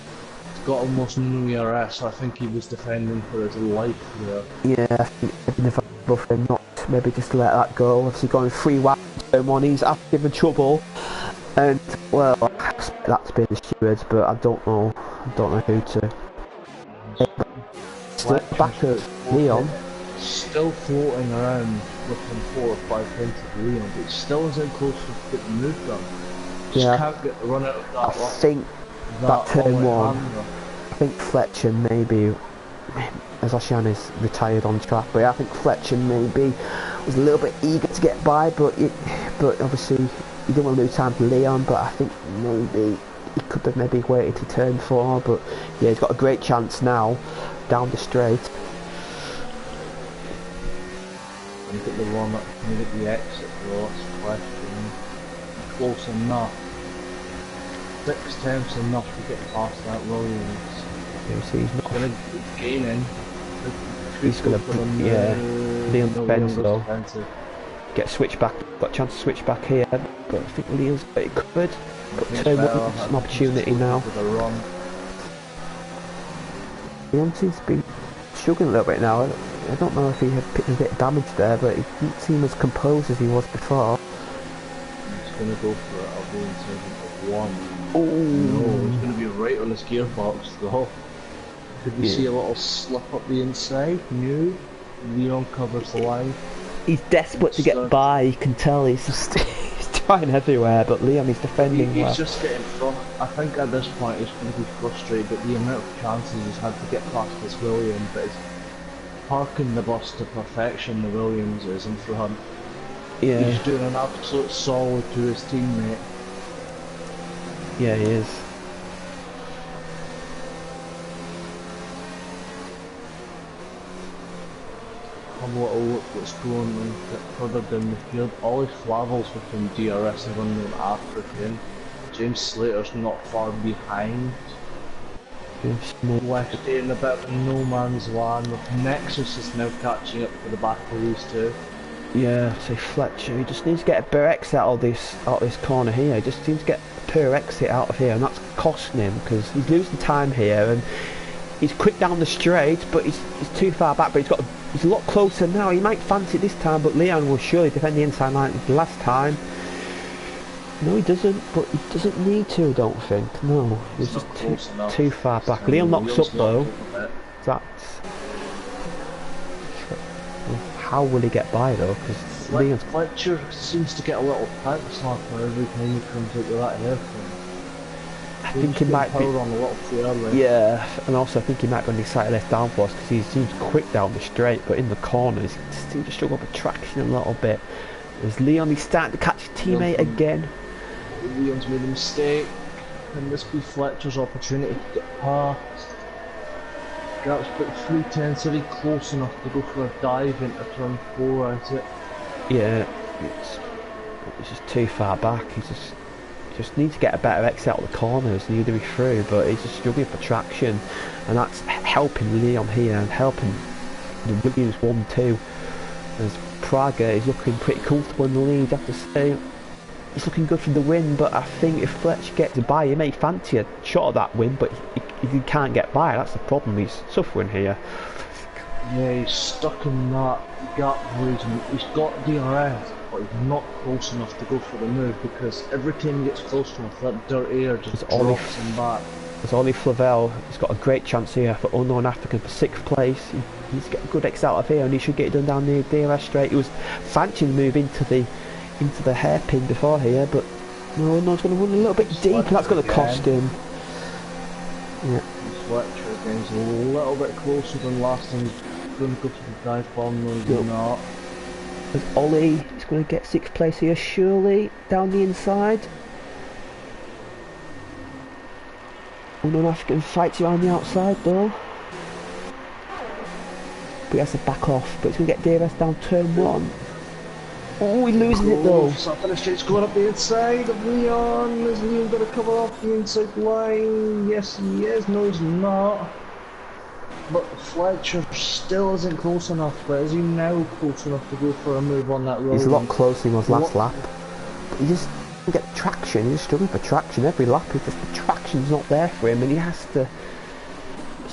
He's got almost no ERS, so I think he was defending for his life there.
Yeah, I think if I for him not maybe just to let that go. Obviously going 3 wide turn 1, he's after given trouble, and well, I expect that to be the stewards, but I don't know who to. Still back at Leon.
Still floating around within 4 or 5 hints of Leon, but still isn't close to get the move done. Just can't get the run out of that.
I think that turn 1. I think Fletcher maybe, as Ashana's retired on track, but I think Fletcher maybe was a little bit eager to get by, but obviously he didn't want to lose time to Leon, but I think maybe he could have maybe waited to turn 4, but yeah, he's got a great chance now down the straight.
Look at the run up, look at the exit though, that's a question. Close enough. 6 attempts enough to get past that Williams.
Yeah, see, he's not
going to gain in.
He's going to, yeah, Leon defends though. Get switched back, got a chance to switch back here, but I think Leon's got it covered. But turn 1, an opportunity now. Leon seems to be struggling a little bit now. I don't know if he had picked a bit of damage there, but he didn't seem as composed as he was before.
He's going to go for it, I'll be in 1.
Oh
no, he's going to be right on his gearbox though. Could we see a little slip up the inside? No. Leon covers the line.
He's desperate to get by, you can tell he's just trying everywhere, but Leon is defending well.
He's just getting front. I think at this point he's going to be frustrated at the amount of chances he's had to get past this Williams, but he's parking the bus to perfection. The Williams is in front.
Yeah.
He's doing an absolute solid to his teammate.
Yeah, he is.
Have a little look what's going on further down the field. Ollie Flavel's within DRS and running African. James Slater's not far behind. Left in a bit of a no man's land. Nexus is now catching up to the back of these two.
Yeah, so Fletcher, he just needs to get a better exit out of this corner here. He just needs to get a pure exit out of here, and that's costing him because he's losing time here. And he's quick down the straight, but he's too far back. But he's a lot closer now. He might fancy it this time, but Leon will surely defend the inside line last time. No, he doesn't, but he doesn't need to, I don't think. No, he's just too far back. Leon knocks up though. That's... How will he get by though? Because Leon's...
Fletcher seems to get a little tight slapper every time he comes out with that airplane.
I think he might be...
on a little too early.
Yeah, and also I think he might be on the slightly less downforce because he seems quick down the straight, but in the corners he seems to struggle with traction a little bit. As Leon, he's starting to catch his teammate again.
Leon's made a mistake. Can this be Fletcher's opportunity to get past? Gap's about 3 tenths. Are he close enough to go for a dive into turn 4 out it?
Yeah, it's just too far back. He just needs to get a better exit out of the corners, neither be through, but he's just struggling for traction, and that's helping Leon here and helping the Williams 1-2. As Praga is looking pretty comfortable in the lead, I have to say. He's looking good for the win, but I think if Fletcher gets by, he may fancy a shot at that win, but he can't get by. That's the problem. He's suffering here.
Yeah, he's stuck in that gap region. He's got DRS, but he's not close enough to go for the move because every time he gets close to him, that dirt air just drops him back.
There's Ollie Flavel. He's got a great chance here for Unknown African for 6th place. He needs to get a good exit out of here, and he should get it done down the DRS straight. He was fancying the move into the hairpin before here, but no, Unknown's going to run a little bit deep, and that's going to cost him. Yeah.
Fletcher again is a little bit closer than last time. He's going to go for the dive bomb, no he's not.
As Ollie is going to get 6th place here, surely, down the inside. Unknown African fights around the outside though. But he has to back off, but he's going to get DRS down turn 1. Oh, he's losing it though.
It's going up the inside of Leon. Is Leon going to cover off the inside line? Yes, he is. No, he's not. But Fletcher still isn't close enough. But is he now close enough to go for a move on that road?
He's a lot closer than he was last lap. But he just doesn't get traction. He's struggling for traction every lap. It's just the traction's not there for him, and he has to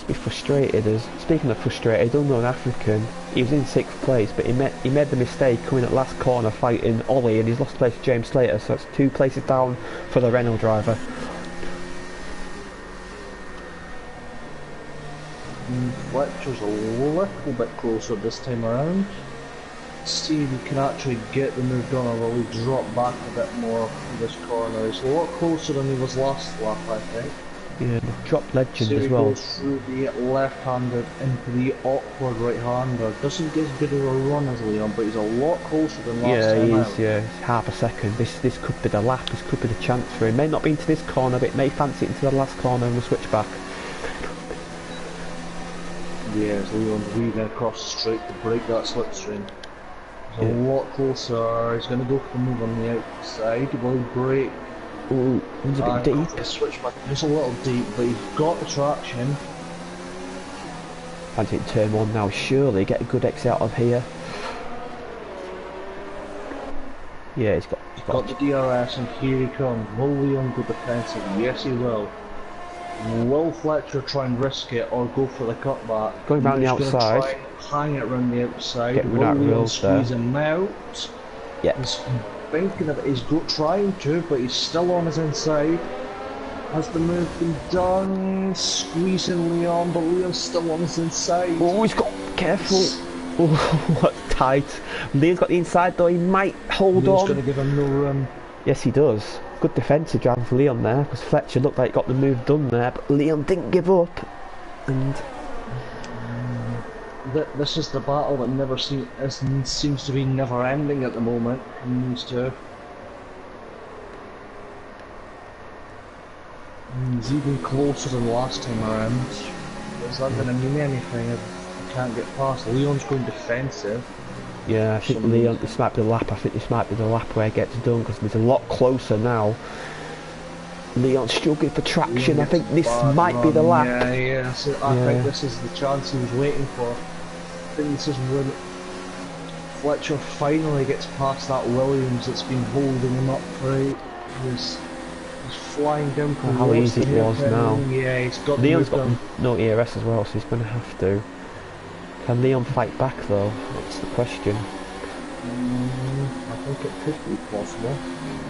be frustrated. As speaking of frustrated, Unknown African, he was in 6th place, but he made the mistake coming at last corner fighting Ollie, and he's lost place to James Slater, so it's 2 places down for the Renault driver.
Fletcher's a little bit closer this time around. See if he can actually get the move done, or will he drop back a bit more in this corner. He's a lot closer than he was last lap, I think.
Yeah, drop legend
so
as well.
He goes through the left-handed into the awkward right-hander. Doesn't get as good of a run as Leon, but he's a lot closer than last time.
Yeah, he is. Yeah, it's half a second. This could be the lap. This could be the chance for him. May not be into this corner, but it may fancy it into the last corner and we'll switch back.
Yeah, as Leon's weaving across the straight to break that slipstream. He's a lot closer. He's going to go for the move on the outside. Will he break?
Ooh, he's a bit deep.
Switch back. It's a little deep, but he's got the traction.
Fancy it turn 1 now. Surely get a good exit out of here. Yeah, he's got
the DRS, and here he comes. Will Leon go defensive? Yes, he will. Will Fletcher try and risk it or go for the cutback?
Going round the outside.
Try and hang it around the outside.
Get rid of that
Leon
there.
Squeeze him out?
Yeah.
He's thinking of it. He's trying to, but he's still on his inside. Has the move been done? Squeezing Leon, but Leon's still on his inside.
Oh, he's got careful. Oh, what tight. Leon's got the inside though. He might hold
Leon's
on.
going to give him no room.
Yes, he does. Good defensive drive for Leon there, because Fletcher looked like he got the move done there, but Leon didn't give up. And
this is the battle that seems to be never ending at the moment in these two. It's even closer than last time around. Is that going to mean anything if I can't get past? Leon's going defensive.
yeah, I think Leon, this might be the lap. I think this might be the lap where it gets done, because it's a lot closer now. Leon's struggling for traction. I think this might be the lap.
Yeah. So I think this is the chance he was waiting for. I think this is when Fletcher finally gets past that Williams that's been holding him up for he's flying down from
how easy it was now.
Yeah, he's got
Leon's got no ERS as well, so he's going to have to. Can Leon fight back though? That's the question.
I think it could be possible.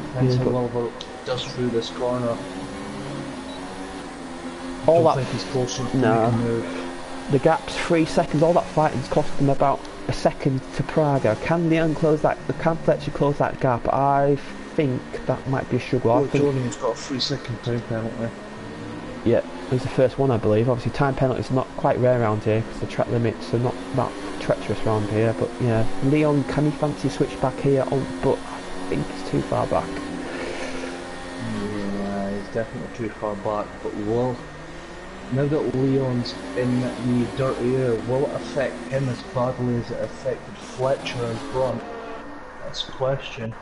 Depends how well it does through this corner.
All
I
that.
think he's closer to make a move.
The gap's 3 seconds. All that fighting's cost him about a second to Praga. Can Leon close that? Can Fletcher close that gap? I think that might be a struggle. I think
Jordan's got a 3-second time penalty.
Yeah, it was the first one, I believe. Obviously, time penalties are not quite rare around here because the track limits are not that treacherous around here. But yeah, Leon, can he fancy switch back here? But I think he's too far back.
Yeah, he's definitely too far back. But now that Leon's in the dirty air, will it affect him as badly as it affected Fletcher in front? That's the question.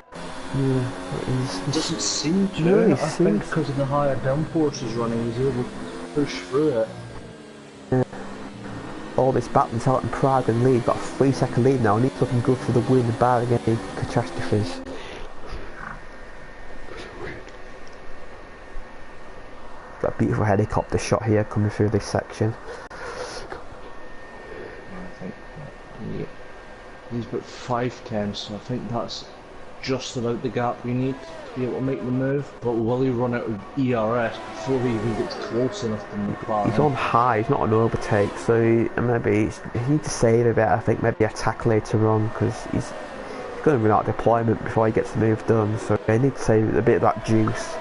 Yeah,
It doesn't seem to.
No,
I think because of the higher downforce he's running, he's able to push through it.
All this battle's out in Prague and lead, got a 3-second lead now, and he's looking good for the win, barring any catastrophes. Got a beautiful helicopter shot here coming through this section.
I think he's about 5'10", so I think that's just about the gap we need to be able to make the move. But will he run out of ERS before he even gets close enough to move back?
He's on high, he's not an overtake, so maybe he needs to save a bit. I think maybe attack later on, because he's going to run out of deployment before he gets the move done, so they need to save a bit of that juice,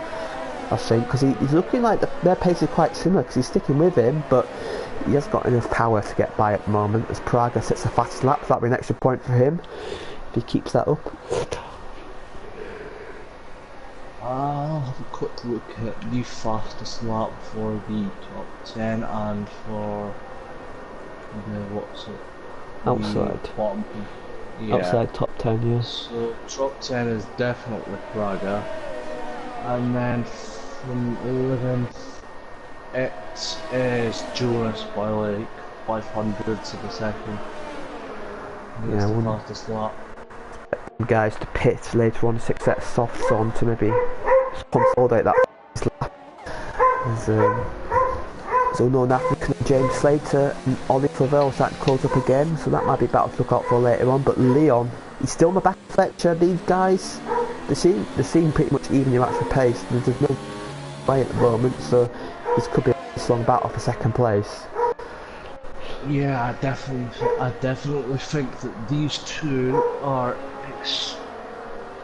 I think, because he's looking like their pace is quite similar, because he's sticking with him, but he has got enough power to get by at the moment, as Praga sets the fastest lap, so that'll be an extra point for him, if he keeps that up.
I'll have a quick look at the fastest lap for the top 10 and for
outside.
Bottom,
Outside top 10, yes.
So top 10 is definitely Praga, and then from 11th it is Jonas by like 500ths of a second. That's the fastest lap.
Guys to pit later on, 6 sets softs on to maybe consolidate that lap. There's unknown African James Slater and Ollie Flavel starting to close up again, so that might be a battle to look out for later on. But Leon, he's still in the back of Fletcher. These guys, they seem pretty much even in actual pace. There's no play at the moment, so this could be a long battle for second place.
Yeah, I definitely think that these two are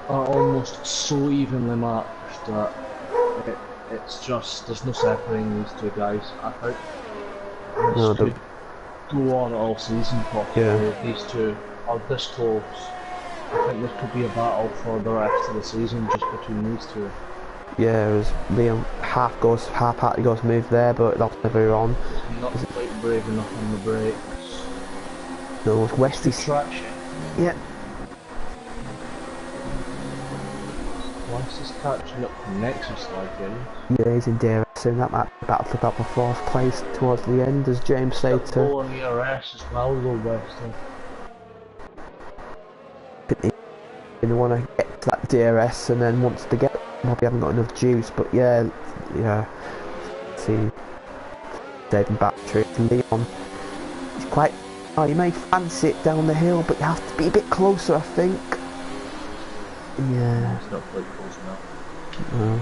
almost so evenly matched that it's just there's no separating these two guys. I think this could go on all season possibly. If these two are this close, I think this could be a battle for the rest of the season just between these two.
Yeah, it was Leon half party goes move there, but that's never on.
Not quite brave enough on the brakes.
No, it's Westy's
traction.
Yeah.
Once he's catching up to Nexus again.
Yeah, he's in DRS soon. That might be battle for 4th place towards the end, as James Slater.
Low on ERS as well, though, Weston.
They want to get to that DRS, and then once they get, probably haven't got enough juice. But yeah. See, saving battery. Leon, he's quite. Oh, you may fancy it down the hill, but you have to be a bit closer, I think. Yeah.
It's not quite close enough.
No.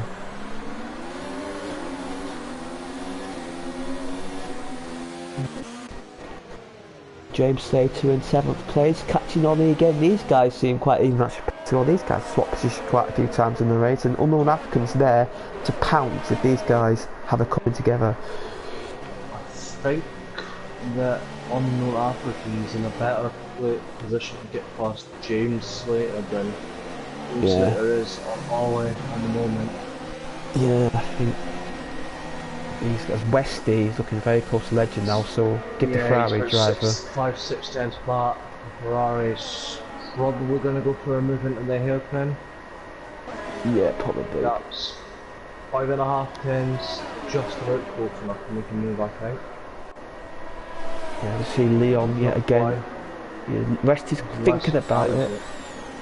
James Slater in 7th place, catching Ollie again. These guys seem quite even. So all these guys swap position quite a few times in the race, and Unknown African's there to pounce if these guys have a coming together.
I think that Unknown African's in a better position to get past James Slater than Slater is on Ollie at the moment.
Yeah, I think as Westy is looking very close to Legend now, so give the Ferrari driver
5-6 tenths back. Ferrari's probably going to go for a move into the hairpin.
Yeah, probably.
That's 5.5 tenths, just about close enough to make a move, I think.
Yeah, we see Leon yet again. Yeah, Westy's thinking about it.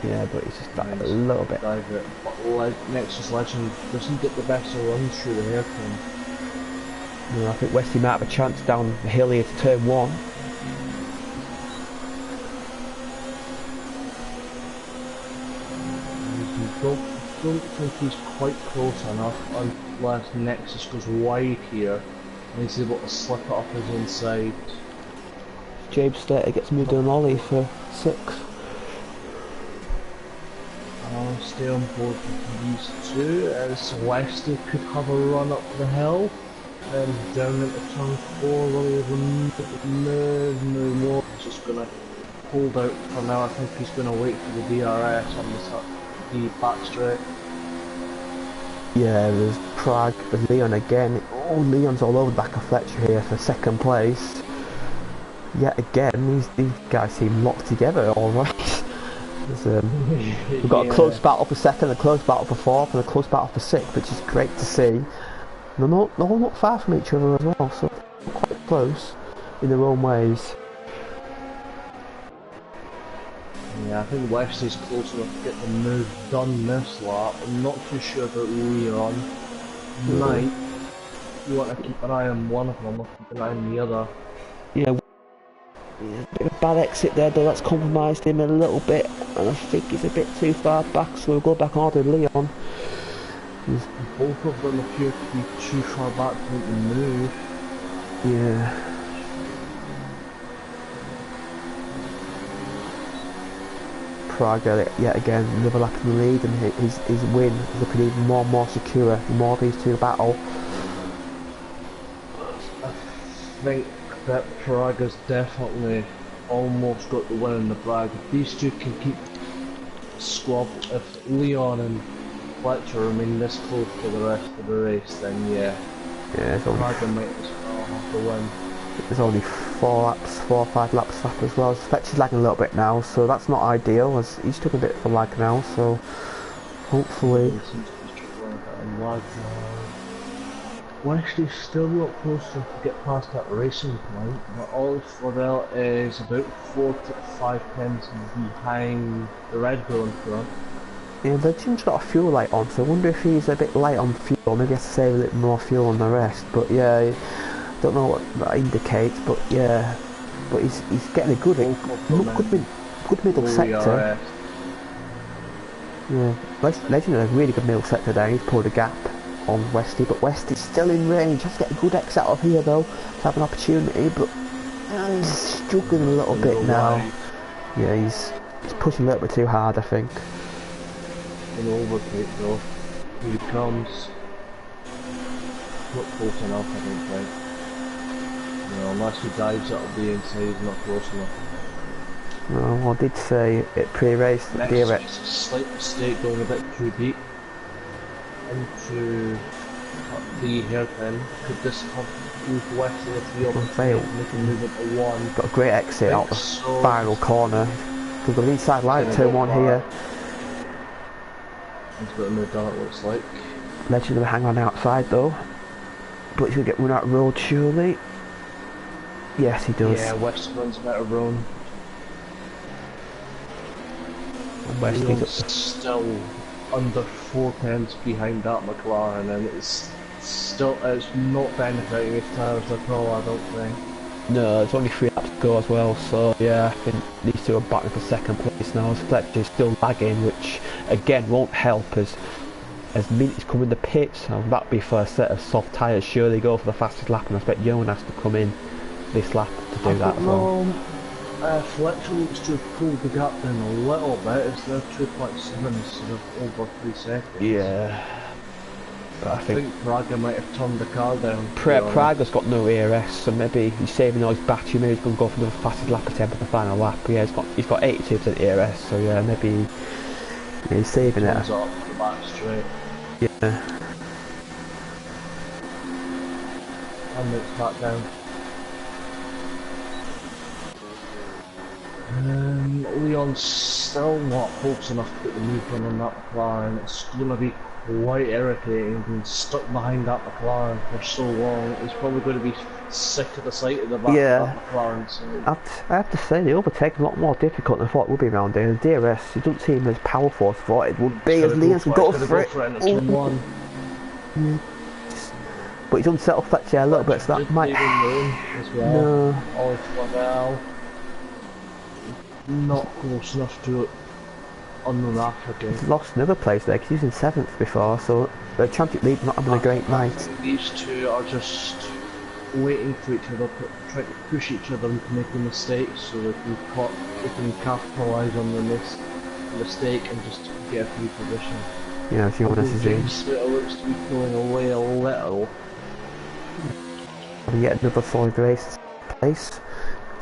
Yeah, but he's just a little bit.
But Nexus Legend doesn't get the best of runs through the hairpin.
No, I think Westy might have a chance down the hill here to turn 1.
Don't think he's quite close enough unless Nexus goes wide here and he's able to slip it up his inside.
James Slater gets moved on Ollie for 6.
I'll stay on board with these two as Westy could have a run up the hill. Then down into turn 4, really no more. He's just gonna hold out for now. I think he's gonna wait for the DRS on the back straight.
Yeah, there's Prague, there's Leon again. Oh, Leon's all over the back of Fletcher here for 2nd place. Yet again, these guys seem locked together alright. We've got a close battle for 2nd, a close battle for 4th, and a close battle for 6th, which is great to see. They're all not far from each other as well, so quite close in their own ways.
Yeah, I think Westy's close enough to get the move done this lap. I'm not too sure about Leon. Knight, you want to keep an eye on one of them, or keep an eye on the other.
Yeah, a bit of a bad exit there though, that's compromised him a little bit, and I think he's a bit too far back, so we'll go back on to Leon.
Both of them appear to be too far back to make the move.
Yeah. Prague yet again, another lap in the lead, and his win is looking even more and more secure the more these two battle.
I think that Prague has definitely almost got the win in the Prague. If these two can keep squab, if Leon and Fletcher remain this close to the rest of the race, then yeah, Prague might as well have the win.
There's only 4 or 5 laps left as well. Fletcher's lagging a little bit now, so that's not ideal, as he's took a bit of a lag now, so hopefully...
Westy's still not close enough to get past that racing point, but Ollie Flavelle is about 4 to 5 tenths behind the Red Bull in front.
Yeah, Legend's got a fuel light on, so I wonder if he's a bit light on fuel, maybe he has to save a little more fuel on the rest, but yeah, don't know what that indicates, but yeah, but he's getting a good middle sector. Yeah, Legend has a really good middle sector there, he's pulled a gap on Westy, but Westy's still in range. Has to get a good exit out of here though, to have an opportunity, but he's struggling a little bit now. Yeah, he's pushing a little bit too hard, I think.
An overtake though. Here he comes. Not close enough, I don't think. No, unless he dives, that'll be inside, he's not close enough.
No, I did say it pre-race that
a slight mistake going a bit too deep into the hairpin. Could this have moved West of the field?
Failed.
Making move into 1.
Got a great exit out the final corner. We've got the inside line, turn 1 here.
He's got a move done, it looks like.
Legend will hang on outside though, but he's going to get run out of road surely. Yes, he does.
Yeah, West runs better run.
Westy's
still under 4 tenths behind that McLaren, and it's not benefiting his tyres at all, I don't think.
No, there's only 3 laps to go as well, so yeah, I think these two are battling for 2nd place now. Fletcher's still lagging, which again won't help as minutes come in the pits, and that'll be for a set of soft tyres. Surely go for the fastest lap, and I expect Jonas to come in this lap to do that as well.
Fletcher looks to have pulled the gap down a little bit. It's now 2.7 instead of over 3 seconds.
Yeah. But I think
Praga might have turned the car down.
Praga's got no ERS, so maybe he's saving all his battery. Maybe he's going to go for the fastest lap attempt in the final lap. But yeah, he's got 82% ERS, so yeah, maybe he's saving it.
Turns off the back straight.
Yeah.
And it's back down. Leon's still not close enough to put the movement on that McLaren. It's going to be quite irritating being stuck behind that McLaren for so long. He's probably going to be sick of the sight of the back of that McLaren. So.
I have to say, the overtaking a lot more difficult than I thought it would be around here. The DRS, it doesn't seem as powerful as I thought it would be, as Leon's can go for it. But he's unsettled Fletcher a little bit, so that might...
as well.
No.
Flavel. Not close enough to it on the lap again.
He's lost another place there, because he was in 7th before, so the Championship League not having a great night.
These two are just waiting for each other, trying to push each other into making mistakes so they can capitalise on the mistake and just get a free position.
Yeah, if you want to see.
James looks to be pulling away a little.
And get another solid race place.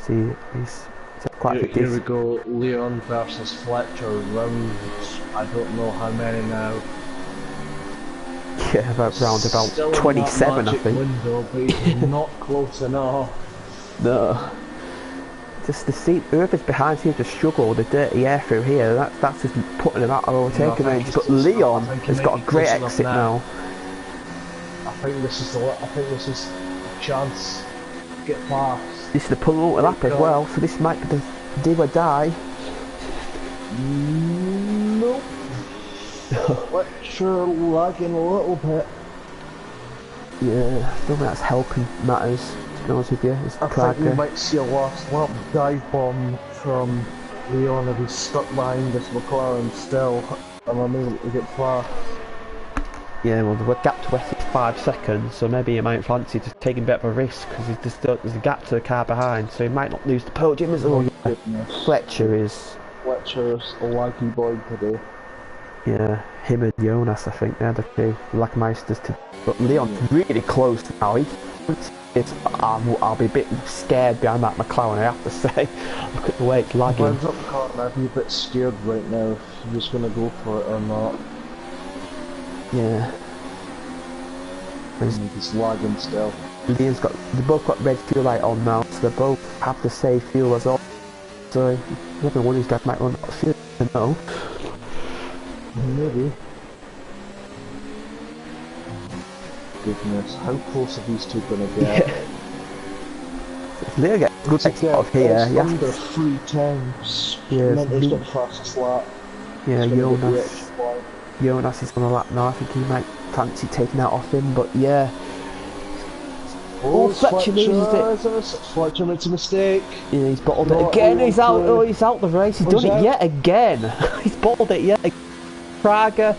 See, he's quite a big
Here we go, Leon versus Fletcher round, I don't know how many now.
Yeah, about 27 I think.
Window, but he's not close enough.
No. Just the seat, whoever's behind seems to struggle with the dirty air through here. That's just putting him out of overtaking range. But Leon has got a great exit now.
I think this is a chance to get past.
This is the penultimate lap as well, so this might be the do or die.
Nope. Fletcher lagging a little bit.
Yeah, I don't think that's helping matters, to be honest with you.
I think we might see a last lap dive bomb from Leon if he's stuck behind this McLaren still and unable to get past.
Yeah, well, the gap to West is 5 seconds, so maybe he might fancy just taking a bit of a risk because there's a gap to the car behind, so he might not lose the podium as well. Fletcher is
a laggy boy today.
Yeah, him and Jonas, I think they're the two Lackmeisters. But Leon's really close now. I'll be a bit scared behind that McLaren, I have to say. Look at the way it's lagging.
I'd be a bit scared right now if he was going to go for it or not.
Yeah.
He's lagging still.
They both got red fuel light on now, so they both have to save fuel as well. So maybe one of these guys might run out of fuel, I don't know.
Maybe. Goodness, how close are these two gonna get?
Yeah. If Leo gets good exit out of here, yeah.
Under 3 times.
Yeah,
Mentor's got the fastest lap.
Yeah, Jonas is on a lap now. I think he might fancy taking that off him, but yeah. Oh, Fletcher loses it.
Fletcher makes a mistake.
Yeah, he's bottled it again. He's out. Oh, he's out the race. He's done it yet again. He's bottled it yet. Praga.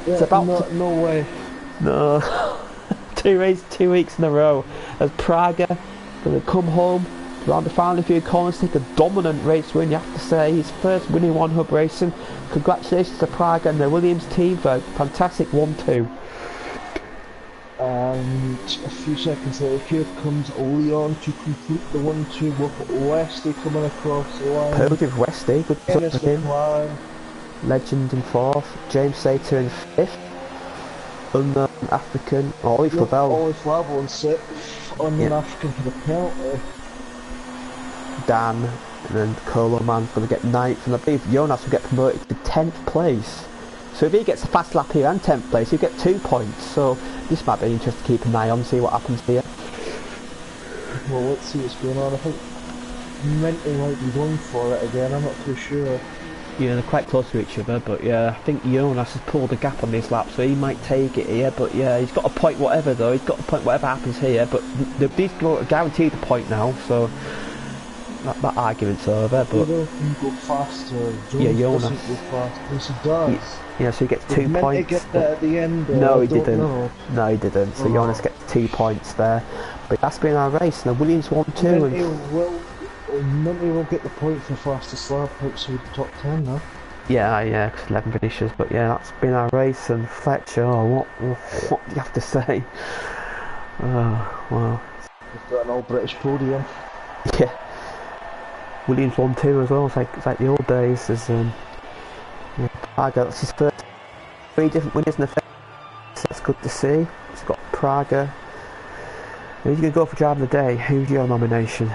Yeah,
it's about
no way.
No. 2 races, 2 weeks in a row. As Praga gonna come home around the final few corners, take a dominant race win. You have to say, his first win in One Hub Racing. Congratulations to Praga and the Williams team for a fantastic 1-2.
And a few seconds later, here comes Leon to complete the 1-2 with Westy coming across the line.
Positive Westy, good stuff for him. Legend in 4th, James Sater in 5th. Unknown African, Ollie Flavel.
Ollie Flavel in 6th, Unknown African for the penalty.
Dan, and then Colo Man's going to get 9th, and I believe Jonas will get promoted to 10th place. So if he gets a fast lap here and 10th place, he'll get 2 points. So this might be interesting to keep an eye on, see what happens here.
Well, let's see what's going on. I think Mentor might be going for it again, I'm not too sure.
Yeah, they're quite close to each other, but yeah, I think Jonas has pulled a gap on this lap, so he might take it here, but yeah, he's got a point whatever though, he's got a point whatever happens here, but these are guaranteed the point now, so that argument's over, but...
He can go faster,
Jonas
doesn't go fast, yes he does.
Yeah, so he gets 2 points.
Did he get that at the end?
No, he didn't. No, he didn't, so Jonas gets 2 points there, but that's been our race, and the Williams 1-2.
Maybe we'll get the point for fastest lap outside the top 10 now.
Yeah, because 11 finishes. But yeah, that's been our race. And Fletcher, what do you have to say? Well.
We've got an all-British podium.
Yeah. Williams won too as well. It's like the old days. There's Praga. That's his first 3 different winners in the face. That's good to see. He's got Praga. Who's going to go for driver of the day? Who's your nomination?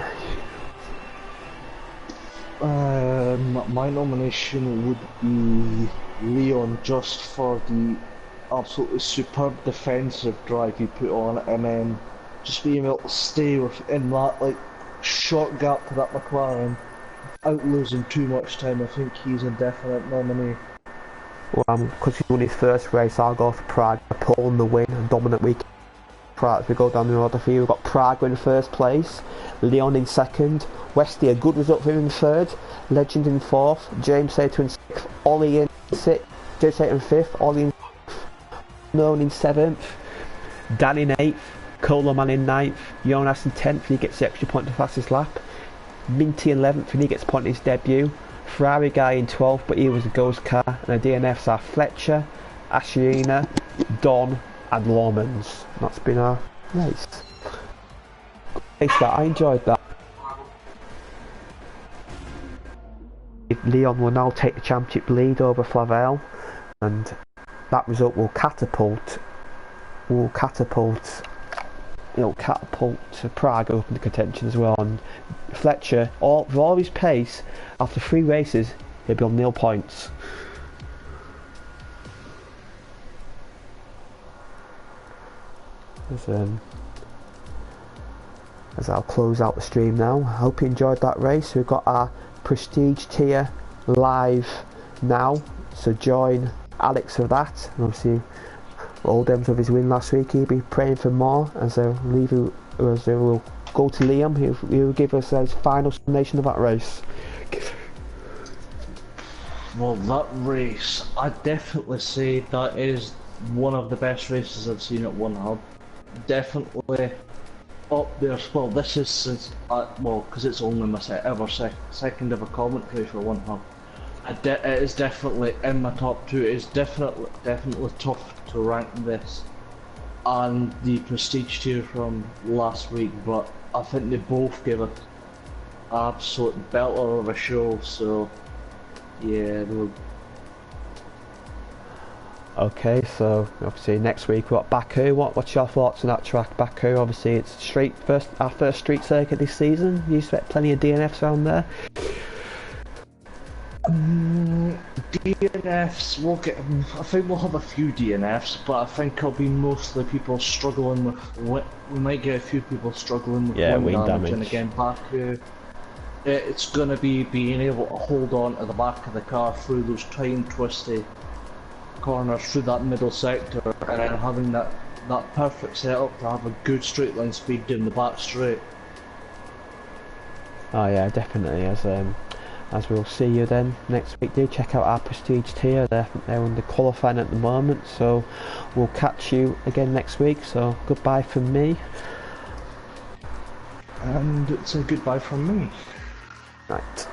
My nomination would be Leon, just for the absolutely superb defensive drive he put on, and then just being able to stay in that like short gap to that McLaren without losing too much time. I think he's a definite nominee.
Well, because he won his first race, I'll go for Prague. Pulling the win and dominant week. As we go down the order for you, we've got Prague in first place, Leon in second, Westy a good result for him in third, Legend in fourth, James Sater in sixth, Ollie in sixth, James Sater in fifth, Ollie in sixth, Known in seventh, Dan in eighth, Coleman in ninth, Jonas in 10th, he gets the extra point for fastest lap, Minty in 11th and he gets a point in his debut, Ferrari guy in 12th but he was a ghost car, and the DNFs are Fletcher, Ashiina, Don and Lawmans. That's been our race. I enjoyed that. Leon will now take the championship lead over Flavel, and that result will catapult Prague up into contention as well. And Fletcher, for all his pace, after 3 races, he'll be on 0 points. As I'll close out the stream now. I hope you enjoyed that race. We've got our Prestige Tier live now, so join Alex for that. And obviously, all them of his win last week, he'll be praying for more. As we'll go to Liam, who will give us his final summation of that race.
Well, that race, I'd definitely say that is one of the best races I've seen at One Hub. Definitely up there. Well, this is since because it's only my second ever commentary for One Hub. It is definitely in my top 2. It is definitely tough to rank this and the Prestige Tier from last week, but I think they both give an absolute belter of a show. So yeah,
Okay, so obviously next week we've got Baku. What's your thoughts on that track, Baku? Obviously it's our first street circuit this season. You expect plenty of DNFs around there?
DNFs, I think we'll have a few DNFs, but I think it'll be mostly people struggling with. We might get a few people struggling with wind damage. And again, Baku, it's going to be being able to hold on to the back of the car through those tight and twisty corners, through that middle sector, and then having that perfect setup to have a good straight line speed down the back straight.
Oh yeah, definitely. As we'll see you then next week. Do check out our Prestige Tier. They're under qualifying at the moment, so we'll catch you again next week. So goodbye from me,
and it's a goodbye from me.
Right.